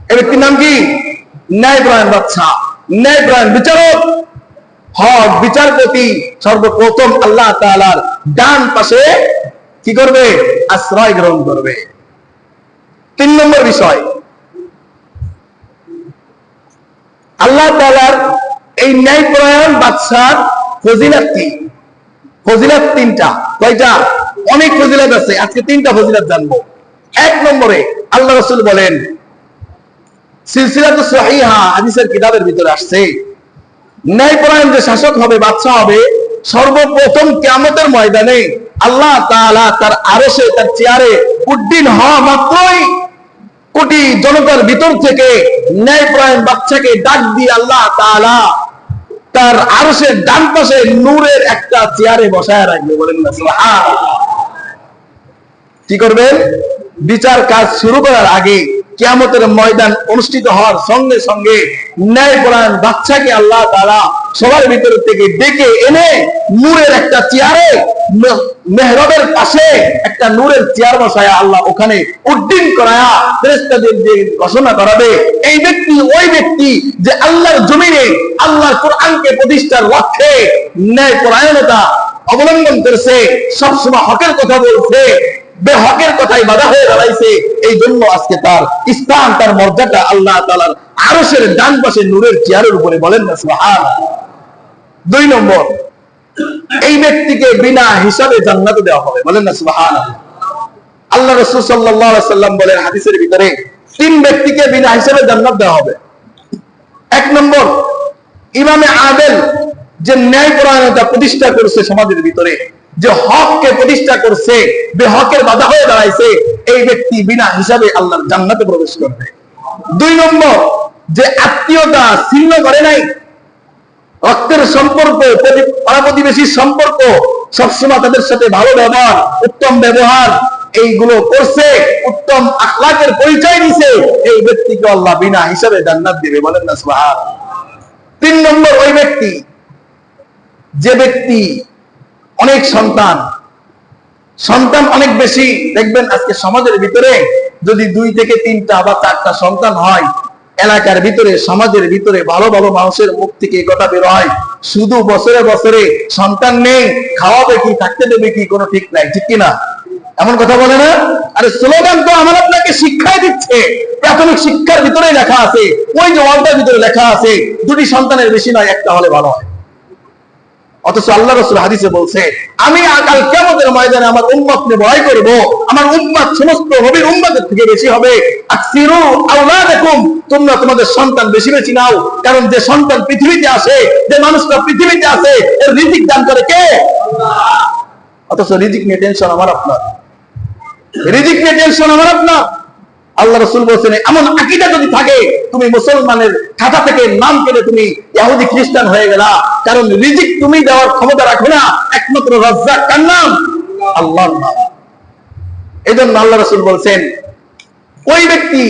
এই ব্যক্তির নাম কি? ন্যায়পরায়ণ বাচ্চা, ন্যায়পরায়ণ বিচারক, হক বিচারপতি সর্বপ্রথম আল্লাহ তাআলার ডান পাশে কি করবে? আশ্রয় গ্রহণ করবে। 3 নম্বর বিষয়, আল্লাহ তাআলার এই ন্যায়পরায়ণ বাদশার ফজিলত কি? ফজিলত 3টা। কয়টা? অনেক ফজিলত আছে, আজকে 3টা ফজিলত জানবো। 1 নম্বরে আল্লাহ রাসূল বলেন, সিলসিলাতুস সহিহা হাদিসের কিতাবের ভিতরে আসছে, ন্যায়পরায়ণ যে শাসক হবে, বাদশা হবে, সর্বপ্রথম কিয়ামতের ময়দানে আল্লাহ তাআলা তার আরশে, তার চেয়ারে উড্ডীন হওয়া মাত্রই কোটি জনতার ভিতর থেকে ন্যায়পরায়ণ বাদশাকে ডাক দিয়ে আল্লাহ তাআলা তার আরশের ডান পাশে নূরের একটা চেয়ারে বসায় রাখবে। বলেন না সুবহানাল্লাহ। কি করবেন? বিচার কাজ শুরু করার আগে, কিয়ামতের ময়দান অনুষ্ঠিত হওয়ার সঙ্গে সঙ্গে ন্যায়পরায়ণ বাদশাকে আল্লাহ তাআলা সবার ভিতর থেকে ডেকে এনে নূরের একটা চেয়ারে, মেহরাবের পাশে একটা নূরের চেয়ার বসায় আল্লাহ ওখানে উড্ডীন করায়া ফেরেশতাদের দিয়ে ঘোষণা করাবে, এই ব্যক্তি ওই ব্যক্তি যে আল্লাহর জমিনে আল্লাহর কোরআনকে প্রতিষ্ঠার লক্ষ্যে ন্যায়পরায়ণতা অবলম্বন করেছে, সবসময় হকের কথা বলছে, বেহকের কথাই বাধা হয়ে দাঁড়াইছে। এই জন্য আজকে তার স্থান, তার মর্যাদা আল্লাহ তাআলার আরশের ডান পাশে নূরের চেয়ারের উপরে। বলেন না সুবহানাল্লাহ। 2 নম্বর, এই ব্যক্তিকে বিনা হিসাবে জান্নাতে দেওয়া হবে। বলেন না সুবহানাল্লাহ। আল্লাহ রাসূল সাল্লাল্লাহু আলাইহি সাল্লাম বলেন হাদিসের ভিতরে, 3 ব্যক্তিকে বিনা হিসাবে জান্নাত দেওয়া হবে। 1 নম্বর, ইমামে আদেল, যে ন্যায়পরায়ণতা প্রতিষ্ঠা করছে সমাজের ভিতরে, যে হককে প্রতিষ্ঠা করছে, বেহকের বাধা হয়ে দাঁড়াইছে, এই ব্যক্তি বিনা হিসাবে আল্লাহর জান্নাতে প্রবেশ করবে। 2 নম্বর, যে আত্মীয়তা ছিন্ন করে নাই, রক্তের সম্পর্ক, পাড়া প্রতিবেশীর সম্পর্ক, সবসময় তাদের সাথে ভালো ব্যবহার, উত্তম ব্যবহার এইগুলো করছে, উত্তম আখলাকের পরিচয় দিছে, এই ব্যক্তিকে আল্লাহ বিনা হিসাবে জান্নাত দিবে। বলেন না সুবহানাল্লাহ। 3 নম্বর, ওই ব্যক্তি, যে ব্যক্তি অনেক সন্তান অনেক বেশি, দেখবেন আজকে সমাজের ভিতরে যদি 2 থেকে 3টা বা 4টা সন্তান হয়, এলাকার ভিতরে, সমাজের ভিতরে ভালো ভালো মানুষের মুখ থেকে এই কথা বের হয়, শুধু বছরে বছরে সন্তান নেই, খাওয়াবে কি, থাকতে দেবে কি, কোনো ঠিক নাই, ঠিক কিনা? এমন কথা বলে না? আরে স্লোগান তো আমার আপনাকে শিক্ষায় দিচ্ছে, প্রাথমিক শিক্ষার ভিতরে লেখা আছে, ওই যে ওয়ালটার ভিতরে লেখা আছে 2টি সন্তানের বেশি নয়, 1টা হলে ভালো হয়। অথচ আল্লাহ রাসূল হাদিসে বলছে, আমি কাল কিয়ামতের ময়দানে আমার উম্মত নিয়ে বড়াই করব, আমার উম্মত সমস্ত নবীর উম্মতের থেকে বেশি হবে। আকসিরু আওলাদাকুম, তোমরা তোমাদের সন্তান বেশি বেশি নাও, কারণ যে সন্তান পৃথিবীতে আসে, যে মানুষটা পৃথিবীতে আসে, এর রিজিক দান করে কে? আল্লাহ। অথচ রিজিক নিয়ে টেনশন আমার আপনার, রিজিক নিয়ে টেনশন আমার আপনার। আল্লাহ রাসূল বলেছেন, এমন আকীদা যদি থাকে, তুমি মুসলমানের খাতা থেকে নাম কেটে তুমি ইহুদি খ্রিস্টান হয়ে গেলা, কারণ রিজিক তুমি দেওয়ার ক্ষমতা রাখো না, একমাত্র রাজ্জাক কার নাম? আল্লাহর নাম। এজন্য আল্লাহ রাসূল বলেছেন, ওই ব্যক্তি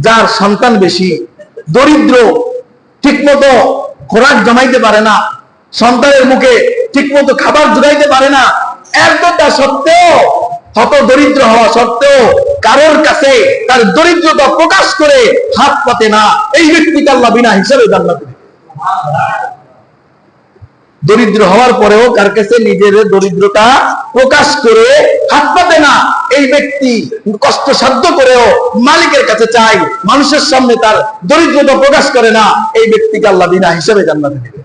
যার সন্তান বেশি, দরিদ্র, ঠিকমতো খোরাক জমাইতে পারে না, সন্তানের মুখে ঠিকমতো খাবার জোগাইতে পারে না, থাকা সত্ত্বেও, হত দরিদ্র হওয়া সত্ত্বেও কারোর কাছে তার দরিদ্রতা প্রকাশ করে হাত পাতে না, এই ব্যক্তিকে আল্লাহ বিনা হিসাবে জান্নাতে দিবে। দরিদ্র হওয়ার পরেও কার কাছে নিজের দরিদ্রতা প্রকাশ করে হাত পাতে না, এই ব্যক্তি কষ্ট সাধ্য করেও মালিকের কাছে চাই, মানুষের সামনে তার দরিদ্রতা প্রকাশ করে না, এই ব্যক্তিকে আল্লাহ বিনা হিসাবে জান্নাতে দিবে।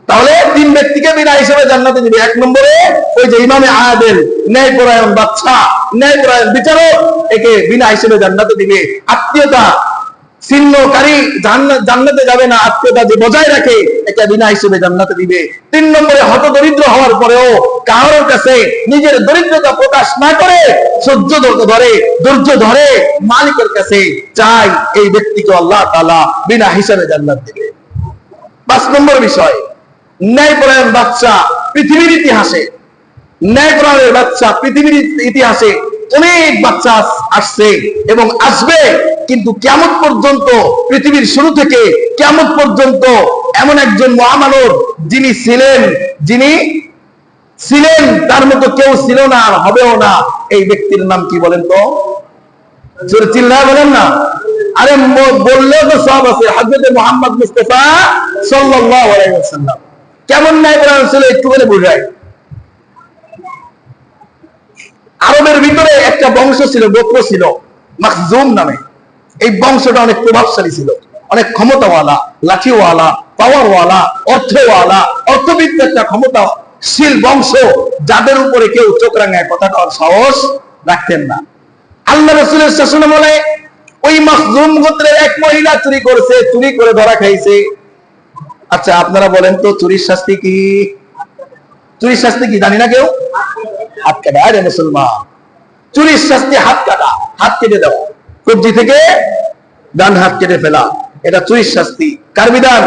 তাহলে তিন ব্যক্তিকে বিনা হিসাবে জান্নাতে দিবে। এক নম্বরে ওই যে ইমামে আদেল, ন্যায়পরায়ণ বাদশাহ, ন্যায়পরায়ণ বিচারক, একে বিনা হিসাবে জান্নাতে দিবে। আত্মীয়তা ছিন্নকারী জান্নাতে যাবে না, আত্মীয়তা যে বজায় রাখে এটা বিনা হিসেবে জান্নাতে দিবে। তিন নম্বরে হত দরিদ্র হওয়ার পরেও কারোর কাছে নিজের দরিদ্রতা প্রকাশ না করে ধৈর্য ধরে মালিকের কাছে চাই, এই ব্যক্তিকে আল্লাহ তাআলা বিনা হিসাবে জান্নাত দিবে। 5 নম্বর বিষয়, ন্যায়পরায়ণ বাদশা। পৃথিবীর ইতিহাসে ন্যায়পরায়ণের বাদশা, পৃথিবীর ইতিহাসে অনেক বাচ্চা আসছে এবং আসবে, কিন্তু কিয়ামত পর্যন্ত, পৃথিবীর শুরু থেকে কিয়ামত পর্যন্ত এমন একজন মহামানব যিনি ছিলেন তার মতো কেউ ছিল না আর হবেও না। এই ব্যক্তির নাম কি বলেন তো? চিল্লায় বলেন না, আরে বললেও তো সব আছে। হযরত মুহাম্মদ মুস্তাফা সাল্লাল্লাহু আলাইহি ওয়াসাল্লাম কেমন ন্যায়পরায়ণ ছিল একটু বলে বুঝাই। আরবের ভিতরে একটা বংশ ছিল, গোত্র ছিল মাখজুম নামে। এই বংশটা অনেক প্রভাবশালী ছিল, অনেক ক্ষমতাওয়ালা, লাঠিওয়ালা, পাওয়ারওয়ালা, অর্থওয়ালা, অর্থবিদ্যা একটা ক্ষমতাশীল বংশ, যাদের উপরে কেউ চোখ রাঙায় কথা কওয়ার সাহস রাখতেন না। আল্লাহ রাসূলের শাসনামলে ওই মাখজুম গোত্রের এক মহিলা চুরি করছে, চুরি করে ধরা খাইছে। আচ্ছা আপনারা বলেন তো চুরির শাস্তি কি? চুরির শাস্তি কি জানি না কেউ? হাত কাটা। আরে মুসলমান, চুরির শাস্তি হাত কাটা, হাত কেটে দেওয়া, কবজি থেকে ডান হাত কেটে ফেলা, এটা চুরির শাস্তি। কার বিধান?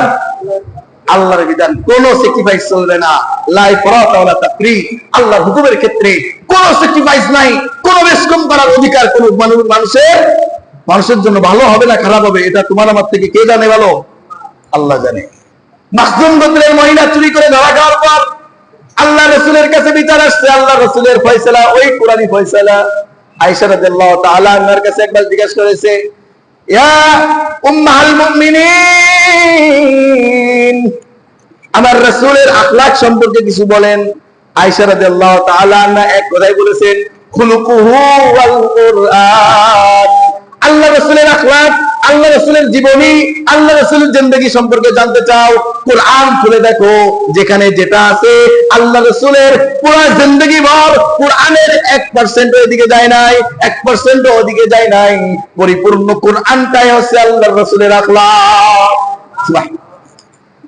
আল্লাহর বিধান। কোন স্যাক্রিফাইস চলবে না। লাই ফরাত ওয়ালা তাফরিত। আল্লাহর হুকুমের ক্ষেত্রে কোন স্যাক্রিফাইস নাই, কোন বেশকম করার অধিকার কোন মানুষের জন্য ভালো হবে না খারাপ হবে, এটা তোমার আমার থেকে কে জানে ভালো? আল্লাহ জানে। মাখজুম গোত্রের মহিলা চুরি করে ধরা খাওয়ার পর আল্লাহ রাসূলের কাছে বিচার আসছে। আল্লাহ রাসূলের ফয়সালা, ওই কোরআনী ফয়সালা। আয়েশা রাদিয়াল্লাহু তাআলা আনহার কাছে একবার জিজ্ঞাসা করেছে, ইয়া উম্মাহাল মুমিনিন, আমার রাসূলের আখলাক সম্পর্কে কিছু বলেন। আয়েশা রাদিয়াল্লাহু তাআলা আনহা এক কথাই বলেছেন, খুলুকুহু ওয়াল কুরআন। আল্লাহ রাসূলের আখলাক, আল্লাহ রাসূলের জীবনী, আল্লাহ রাসূলের জিন্দেগি সম্পর্কে জানতে চাও, কোরআন খুলে দেখো, যেখানে যেটা আছে আল্লাহ রাসূলের পুরো জিন্দেগি ভর কোরআনের 1% ওদিকে যায় নাই, 1% ওদিকে যায় নাই। পরিপূর্ণ কোরআনটাই হচ্ছে আল্লাহর রাসূলের আখলাক।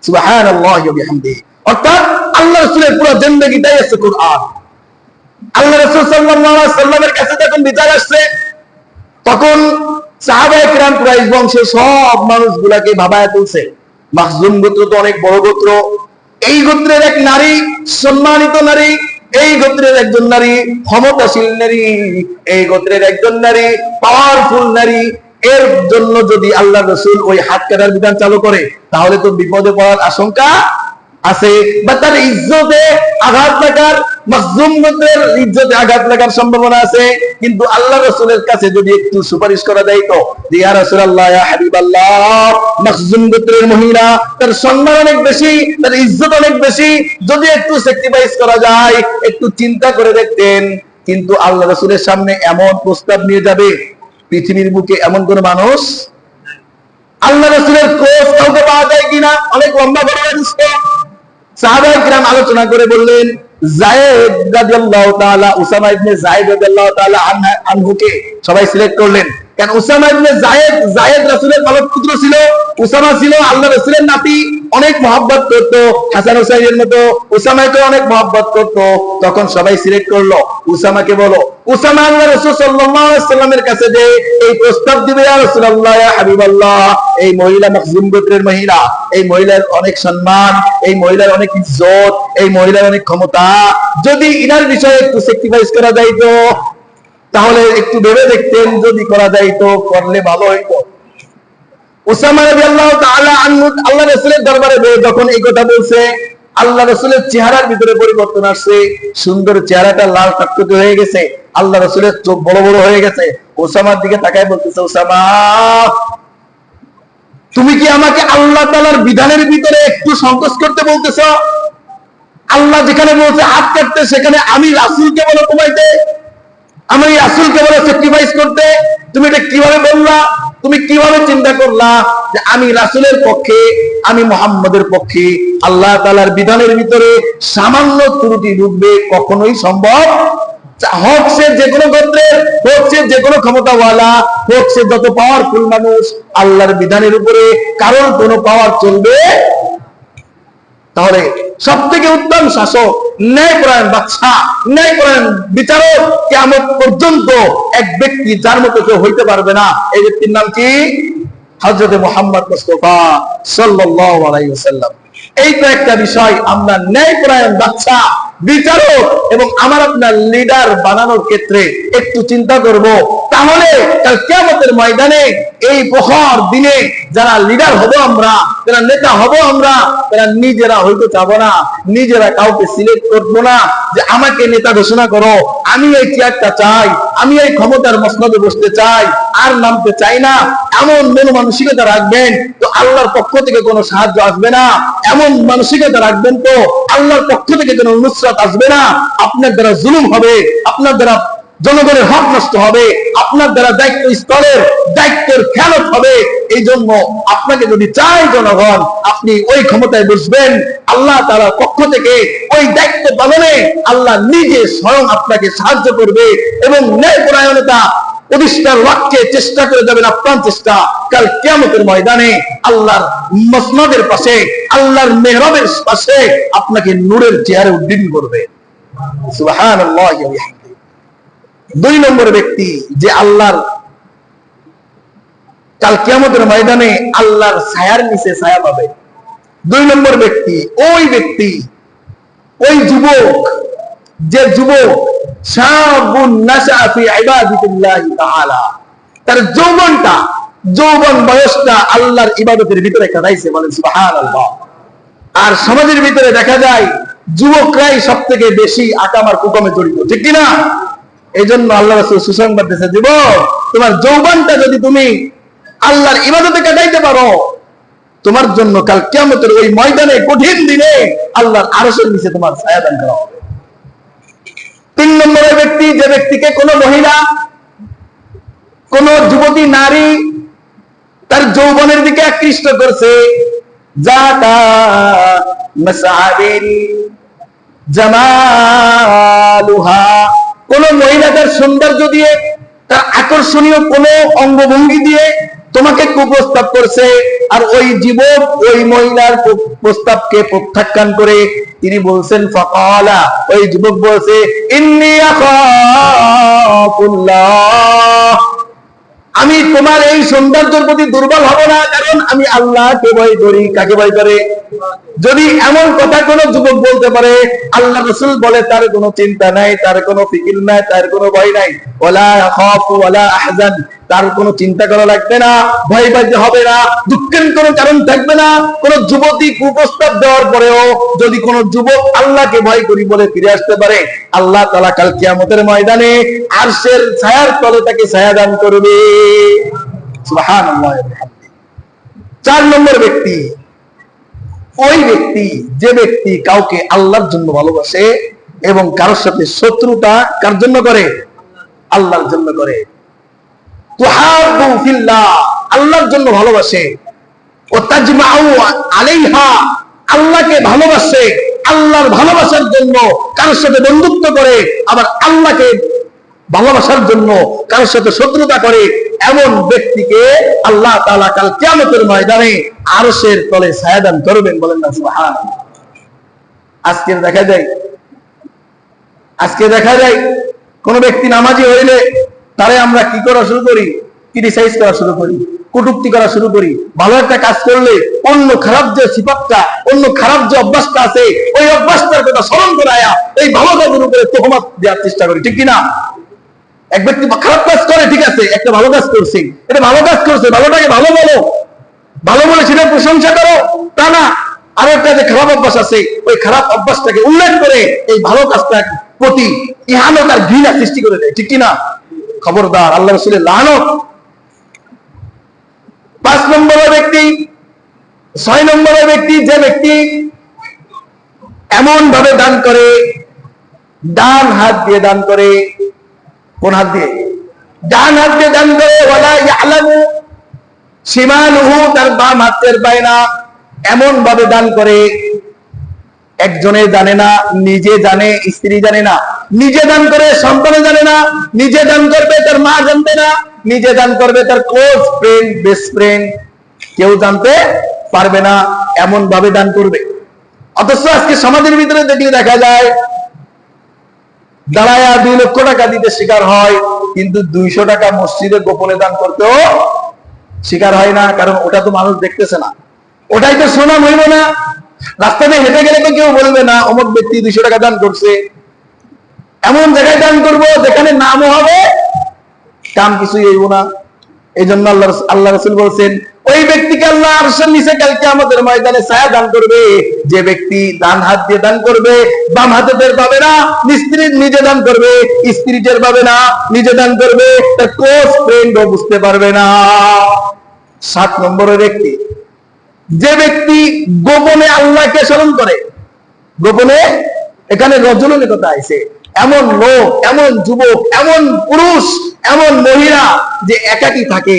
সুবহানাল্লাহি ওয়া বিহামদিহি। অর্থাৎ আল্লাহ রাসূলের পুরো জিন্দেগিটাই হচ্ছে কোরআন। আল্লাহ রাসূল সাল্লাল্লাহু আলাইহি ওয়াসাল্লামের কাছে যখন বিচার আসছে, তখন সাহাবায়ে কিরাম কুরাইশ বংশের সব মানুষগুলাকে ভাবায় তুলছে। মাখজুম গোত্র তো অনেক বড় গোত্র, এই গোত্রের এক নারী, সম্মানিত নারী, এই গোত্রের একজন নারী ক্ষমতাশীল নারী, এই গোত্রের একজন নারী পাওয়ারফুল নারী, এর জন্য যদি আল্লাহ রাসূল ওই হাত কাটার বিধান চালু করে তাহলে তো বিপদে পড়ার আশঙ্কা আছে, বা তার ইজ্জতে আঘাত লাগার, মাখজুম গোত্রের ইজ্জতে আঘাত লাগার সম্ভাবনা আছে। কিন্তু আল্লাহ রাসূলের কাছে যদি একটু সুপারিশ করা যায় তো, ইয়া রাসূলুল্লাহ, ইয়া হাবিবাল্লাহ, মাখজুম গোত্রের মহিলা, তার সম্মান অনেক বেশি, তার ইজ্জত অনেক বেশি, যদি একটু স্যাক্রিফাইস করা যায়, একটু চিন্তা করে দেখতেন। কিন্তু আল্লাহ রাসূলের সামনে এমন প্রস্তাব নিয়ে যাবে, পৃথিবীর বুকে এমন কোন মানুষ, আল্লাহ রাসূলের ক্লোজ কাউকে পাওয়া যায় কিনা? অনেক লম্বা বড় হাদিস। সাহাবায়ে কিরাম আলোচনা করে বললেন, যায়েদ রাদিয়াল্লাহু তাআলা, উসামা ইবনে যায়েদ রাদিয়াল্লাহু তাআলা আনহুকে সবাই সিলেক্ট করলেন। কারণ উসামা ইবনে যায়েদ রাসূলের পালক পুত্র ছিল, উসামা ছিল আল্লাহ রাসূলের নাতি, অনেক মহব্বত করত, হাসান হুসাইনের মতো উসামাকে অনেক মহব্বত করত। তখন সবাই সিলেক্ট করলো উসামাকে। বলো, উসামা আল্লাহ রাসূল সাল্লাল্লাহু আলাইহি ওয়াসাল্লামের কাছে যে এই প্রস্তাব দিবে, ইয়া রাসূলুল্লাহ, ইয়া হাবিবাল্লাহ, এই মহিলা মাখজুম গোত্রের মহিলা, এই মহিলার অনেক সম্মান, এই মহিলার অনেক ইজ্জত, এই মহিলার অনেক ক্ষমতা, যদি ইনার বিষয়ে একটু স্যাক্রিফাইস করা যাইতো তাহলে একটু ভেবে দেখতেন, যদি করা যাইতো করলে ভালো হইতো। উসামা রাদিয়াল্লাহু তাআলা আনহু আল্লাহ রাসূলের দরবারে যখন এই কথা বলছে, আল্লাহ রাসূলের চেহারার ভিতরে পরিবর্তন আসছে, সুন্দর চেহারাটা লাল টকটকে হয়ে গেছে, আল্লাহ রাসূলের চোখ বড় বড় হয়ে গেছে। ওসামার দিকে তাকায় বলতেছে, ওসামা তুমি কি আমাকে আল্লাহ তাআলার বিধানের ভিতরে একটু সংকোচ করতে বলতেছো? আল্লাহ যেখানে বলছে হাত কাটতে, সেখানে আমি রাসূলকে বলো কমাইতে, আমি রাসূলকে বলো স্যাক্রিফাইস করতে। তুমি এটা কিভাবে বললা? তুমি কিভাবে চিন্তা করলা যে আমি রাসূলের পক্ষে, আমি মুহাম্মদের পক্ষে? আল্লাহ তাআলার বিধানের ভিতরে সামান্য ত্রুটি ঢুকবে, কখনোই সম্ভব। হোক সে যে কোনো গোত্রের, হোক সে যে কোনো ক্ষমতাওয়ালা, হোক সে যত পাওয়ারফুল মানুষ, আল্লাহর বিধানের উপরে কারোর কোনো পাওয়ার চলবে। তাহলে সব থেকে উত্তম শাসক, ন্যায়পরায়ণ বাদশা, ন্যায়পরায়ণ বিচারক কিয়ামত পর্যন্ত এক ব্যক্তি যার মতো কেউ হইতে পারবে না। এই ব্যক্তির নাম কি? হযরত মুহাম্মদ মুস্তাফা সাল্লাল্লাহু আলাইহি ওয়াসাল্লাম। এই তো একটা বিষয়, আমরা ন্যায়পরায়ণ বাদশা, বিচারক এবং আমার আপনার লিডার বানানোর ক্ষেত্রে একটু চিন্তা করব। তাহলে কাল কিয়ামতের ময়দানে এই প্রখর দিনে যারা লিডার হব আমরা, যারা নেতা হব আমরা, তারা নিজেরা হইতে চাবো না, নিজেরা কাউকে সিলেক্ট করবো না যে আমাকে নেতা ঘোষণা করো, আমি এই চেয়ারটা চাই, আমি এই ক্ষমতার মসনদে বসতে চাই, আর নামতে চাই না। এমন মন মানসিকতা রাখবেন তো আল্লাহর পক্ষ থেকে কোনো সাহায্য আসবে না। এমন মানসিকতা রাখবেন তো আল্লাহর পক্ষ থেকে কোনো নুসরাত আসবে না। আপনার দ্বারা জুলুম হবে, আপনার দ্বারা জনগণের হক নষ্ট হবে, আপনার দ্বারা দায়িত্ব স্তরের দায়িত্বের খেয়ানত হবে। এই জন্য আপনাকে যদি চাই জনগণ, আপনি ওই ক্ষমতায় বসবেন, আল্লাহ তাআলার পক্ষ থেকে ওই দায়িত্ব পালনে আল্লাহ নিজে স্বয়ং আপনাকে সাহায্য করবে এবং ন্যায়পরায়ণতা প্রতিষ্ঠার লক্ষ্যে চেষ্টা করে যাবেন আপ্রাণ চেষ্টা। কাল কিয়ামতের ময়দানে আল্লাহর মসনদের পাশে, আল্লাহর মেহরাবের পাশে আপনাকে নূরের চেয়ারে উড্ডীন করবে। সুবহানাল্লাহ। 2 নম্বর ব্যক্তি যে আল্লাহর কাল কিয়ামতের ময়দানে আল্লাহর ছায়ার নিচে ছায়া পাবে। 2 নম্বর ব্যক্তি ওই ব্যক্তি, ওই যুবক, যে যুবক শাবুন নাশা ফি ইবাদাতিল্লাহি তাআলা, তার যৌবনটা, যৌবন বয়সটা আল্লাহর ইবাদতের ভিতরে কাটাইছে, বলেন সুবহানাল্লাহ। আর সমাজের ভিতরে দেখা যায় যুবকরাই সবথেকে বেশি আকামার কুকমে জড়িত, ঠিক কি না? এই জন্য আল্লাহ রাসূল সুসংবাদ দিয়েছে, যুবক তোমার যৌবনটা যদি তুমি আল্লাহর ইবাদতে কাটাইতে পারো, তোমার জন্য কাল কিয়ামতের ওই ময়দানে কঠিন দিনে আল্লাহর আরশের নিচে তোমার ছায়া দান করা হবে। 3 নম্বরের ব্যক্তি, যে ব্যক্তিকে কোন মহিলা, কোন যুবতী নারী তার যৌবনের দিকে আকৃষ্ট করছে, যাতা মাসাবিল জামালুহা, কোন মহিলা তার সৌন্দর্য দিয়ে, তার আকর্ষণীয় কোন অঙ্গভঙ্গি দিয়ে তোমাকে কুপ্রস্তাব করছে, আর ওই যুবক ওই মহিলার প্রস্তাবকে প্রত্যাখ্যান করে তিনি বলছেন ফাকালা, ওই যুবক বলছে ইন্নী আখাফুল্লাহ, আমি তোমার এই সৌন্দর্যের প্রতি দুর্বল হব না, কারণ আমি আল্লাহকে ভয় করি। কাকে ভয় করে? যদি এমন কথা কোন যুবক বলতে পারে, আল্লাহ রাসূল বলে তার কোনো চিন্তা নাই, তার কোনো ফিকির নাই, তার কোনো ভয় নাই, ওয়ালা খাফু ওয়ালা আহজান, তার কোনো চিন্তা করা লাগবে না, ভয় পাইতে হবে না, দুঃখের কোনো কারণ থাকবে না। কোন যুবতী কুপ্রস্তাব দেওয়ার পরেও যদি কোন যুবক আল্লাহকে ভয় করি বলে ফিরে আসতে পারে, আল্লাহ তাআলা কাল কিয়ামতের ময়দানে আরশের ছায়ার তলে তাকে ছায়া দান করবে। সুবহানাল্লাহ। 4 নম্বর ব্যক্তি ওই ব্যক্তি, যে ব্যক্তি কাউকে আল্লাহর জন্য ভালোবাসে এবং কারোর সাথে শত্রুতা কার জন্য করে? আল্লাহর জন্য করে। তুহাব্বু ফিল্লাহ, আল্লাহর জন্য ভালোবাসে। ও তাজমাউ আলাইহা, আল্লাহকে ভালোবাসে, আল্লাহর ভালোবাসার জন্য কারোর সাথে বন্ধুত্ব করে, আবার আল্লাহকে ভালোবাসার জন্য কারোর সাথে শত্রুতা করে, এমন ব্যক্তিকে আল্লাহ তাআলা কাল কিয়ামতের ময়দানে আরশের তলে ছায়া দান করবেন, বলেন না সুবহানাল্লাহ। আজকে দেখা যায় কোন ব্যক্তি নামাজি হইলে তারে আমরা কি করা শুরু করি? ক্রিটিসাইজ করা শুরু করি, কটূক্তি করা শুরু করি। ভালো একটা কাজ করলে অন্য খারাপ যে সিফাতটা, অন্য খারাপ যে অভ্যাসটা আছে, ওই অভ্যাসটার কথা স্মরণ করায়া এই ভালো কাজের উপরে তোহমত দেওয়ার চেষ্টা করি, ঠিক কিনা? এক ব্যক্তি খারাপ কাজ করে, ঠিক আছে, একটা ভালো কাজ করছে, এটা ভালো কাজ করছে, ভালোটাকে ভালো বলো, ভালো বলে সেটা প্রশংসা করো, তা না আর একটা যে খারাপ অভ্যাস আছে, ওই খারাপ অভ্যাসটাকে উল্লেখ করে এই ভালো কাজটার প্রতি ইহানত আর ঘৃণা সৃষ্টি করে দেয়, ঠিক কিনা? খবরদার, আল্লাহ রাসূলের লানত। 5 নম্বরের ব্যক্তি, 6 নম্বরের ব্যক্তি, যে ব্যক্তি এমন ভাবে দান করে, ডান হাত দিয়ে দান করে। কোন হাত দিয়ে? ডান হাত দিয়ে দান করে। ওয়ালা ইয়ালামু শিমালুহু, তার বাম হাত টের পায় না। এমন ভাবে দান করে, একজনে জানে না, নিজে জানে, স্ত্রী জানে না। নিজে দান করে, সন্তানে জানে না। নিজে দান করবে, তার মা জানবে না। নিজে দান করবে, তার ক্লোজ ফ্রেন্ড, বেস্ট ফ্রেন্ড, কেউ জানতে পারবে না। এমন ভাবে দান করবে। অথচ আজকে সমাজের ভিতরে দেখলে দেখা যায়, দাঁড়ায়া 2 লক্ষ টাকা দিতে স্বীকার হয়, কিন্তু 200 টাকা মসজিদে গোপনে দান করতেও স্বীকার হয় না। কারণ ওটা তো মানুষ দেখতেছে না, ওটাই তো শোনা হইব না। রাস্তাতে হেঁটে গেলে তো কেউ বলবে না অমুক ব্যক্তি 200 টাকা দান করছে। এমন জায়গায় দান করবো যেখানে নামও হবে, কাম কিছুই হইব না। এই জন্য আল্লাহ রাসূল বলছেন, ওই ব্যক্তিকে আল্লাহ আরশের নিচে কাল কিয়ামতের ময়দানে ছায়া দান করবে, যে ব্যক্তি ডান হাত দিয়ে দান করবে, বাম হাতে টের পাবে না। স্ত্রী নিজে দান করবে, স্ত্রী টের পাবে না। নিজে দান করবে, তার ক্লোজ ফ্রেন্ডও বুঝতে পারবে না। 7 নম্বরের ব্যক্তি, যে ব্যক্তি গোপনে আল্লাহকে স্মরণ করে। গোপনে, এখানে রজনীর কথা আছে। এমন লোক, এমন যুবক, এমন পুরুষ, এমন মহিলা যে একাকী থাকে,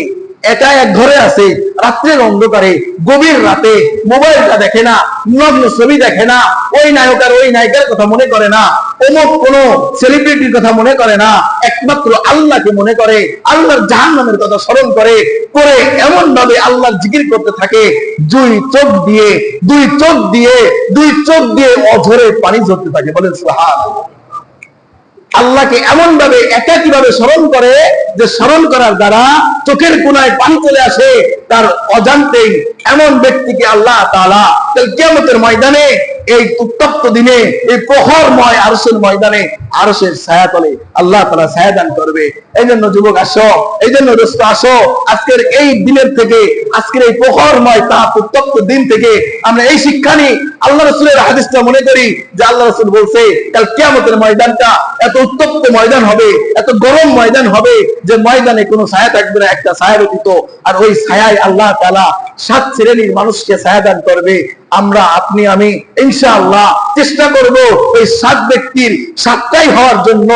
একা এক ঘরে আছে, রাত্রের অন্ধকারে, গভীর রাতে মোবাইলটা দেখে না, নগ্ন ছবি দেখে না, ওই নায়ক আর ওই নায়িকার কথা মনে করে না, অমুক কোন সেলিব্রিটির কথা মনে করে না, একমাত্র আল্লাহকে মনে করে, আল্লাহর জাহান্নামের কথা স্মরণ করে, করে এমন ভাবে আল্লাহর জিকির করতে থাকে, দুই চোখ দিয়ে অঝরে পানি ঝরতে থাকে। বলেন সুবহানাল্লাহ। আল্লাহকে এমন ভাবে একাকী ভাবে স্মরণ করে, যে স্মরণ করার দ্বারা চোখের কোনায় পানি চলে আসে তার অজান্তেই। এমন ব্যক্তিকে আল্লাহ তাআলা কাল কিয়ামতের ময়দানে, এই উত্তপ্ত দিনে, এই প্রখরময় আরশের ময়দানে, আরশের ছায়াতলে আল্লাহ তাআলা ছায়া দান করবে। এই জন্য যুবক আসো, এই জন্য দোস্ত আসো, আজকের এই দিনের থেকে, আজকের এই প্রখরময় তাপ উত্তপ্ত দিন থেকে আমরা এই শিক্ষা নিই। আল্লাহ রাসূলের হাদিসটা মনে করি, যে আল্লাহ রাসূল বলছে কাল কিয়ামতের ময়দানটা এত উত্তপ্ত ময়দান হবে, এত গরম ময়দান হবে, যে ময়দানে কোনো ছায়া থাকবে না, একটা ছায়া ব্যতীত। আর ওই ছায়ায় আল্লাহ তাআলা 7 শ্রেণীর মানুষকে ছায়া দান করবে। আমরা, আপনি, আমি ইনশাআল্লাহ চেষ্টা করব ওই 7 ব্যক্তির 7টাই হওয়ার জন্য।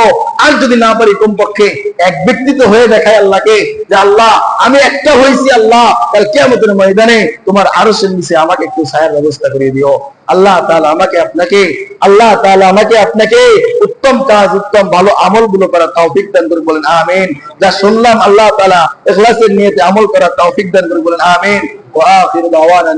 আর যদি না পারি, কমপক্ষে এক ব্যক্তি তো হয়ে দেখাই আল্লাহকে, যে আল্লাহ আমি একটা হয়েছি, আল্লাহ কাল কিয়ামতের ময়দানে তোমার আরশের নিচে আমাকে একটু ছায়ার ব্যবস্থা করে দিও। আল্লাহ তাআলা আমাকে আপনাকে উত্তম কাজ, উত্তম ভালো আমলগুলো করার তৌফিক দান করুন। বলেন আমিন। যা শুনলাম আল্লাহ তাআলা ইখলাসের নিয়তে আমল করার তৌফিক দান করুন। বলেন আমিন। ওয়া আখিরু দাওয়ানা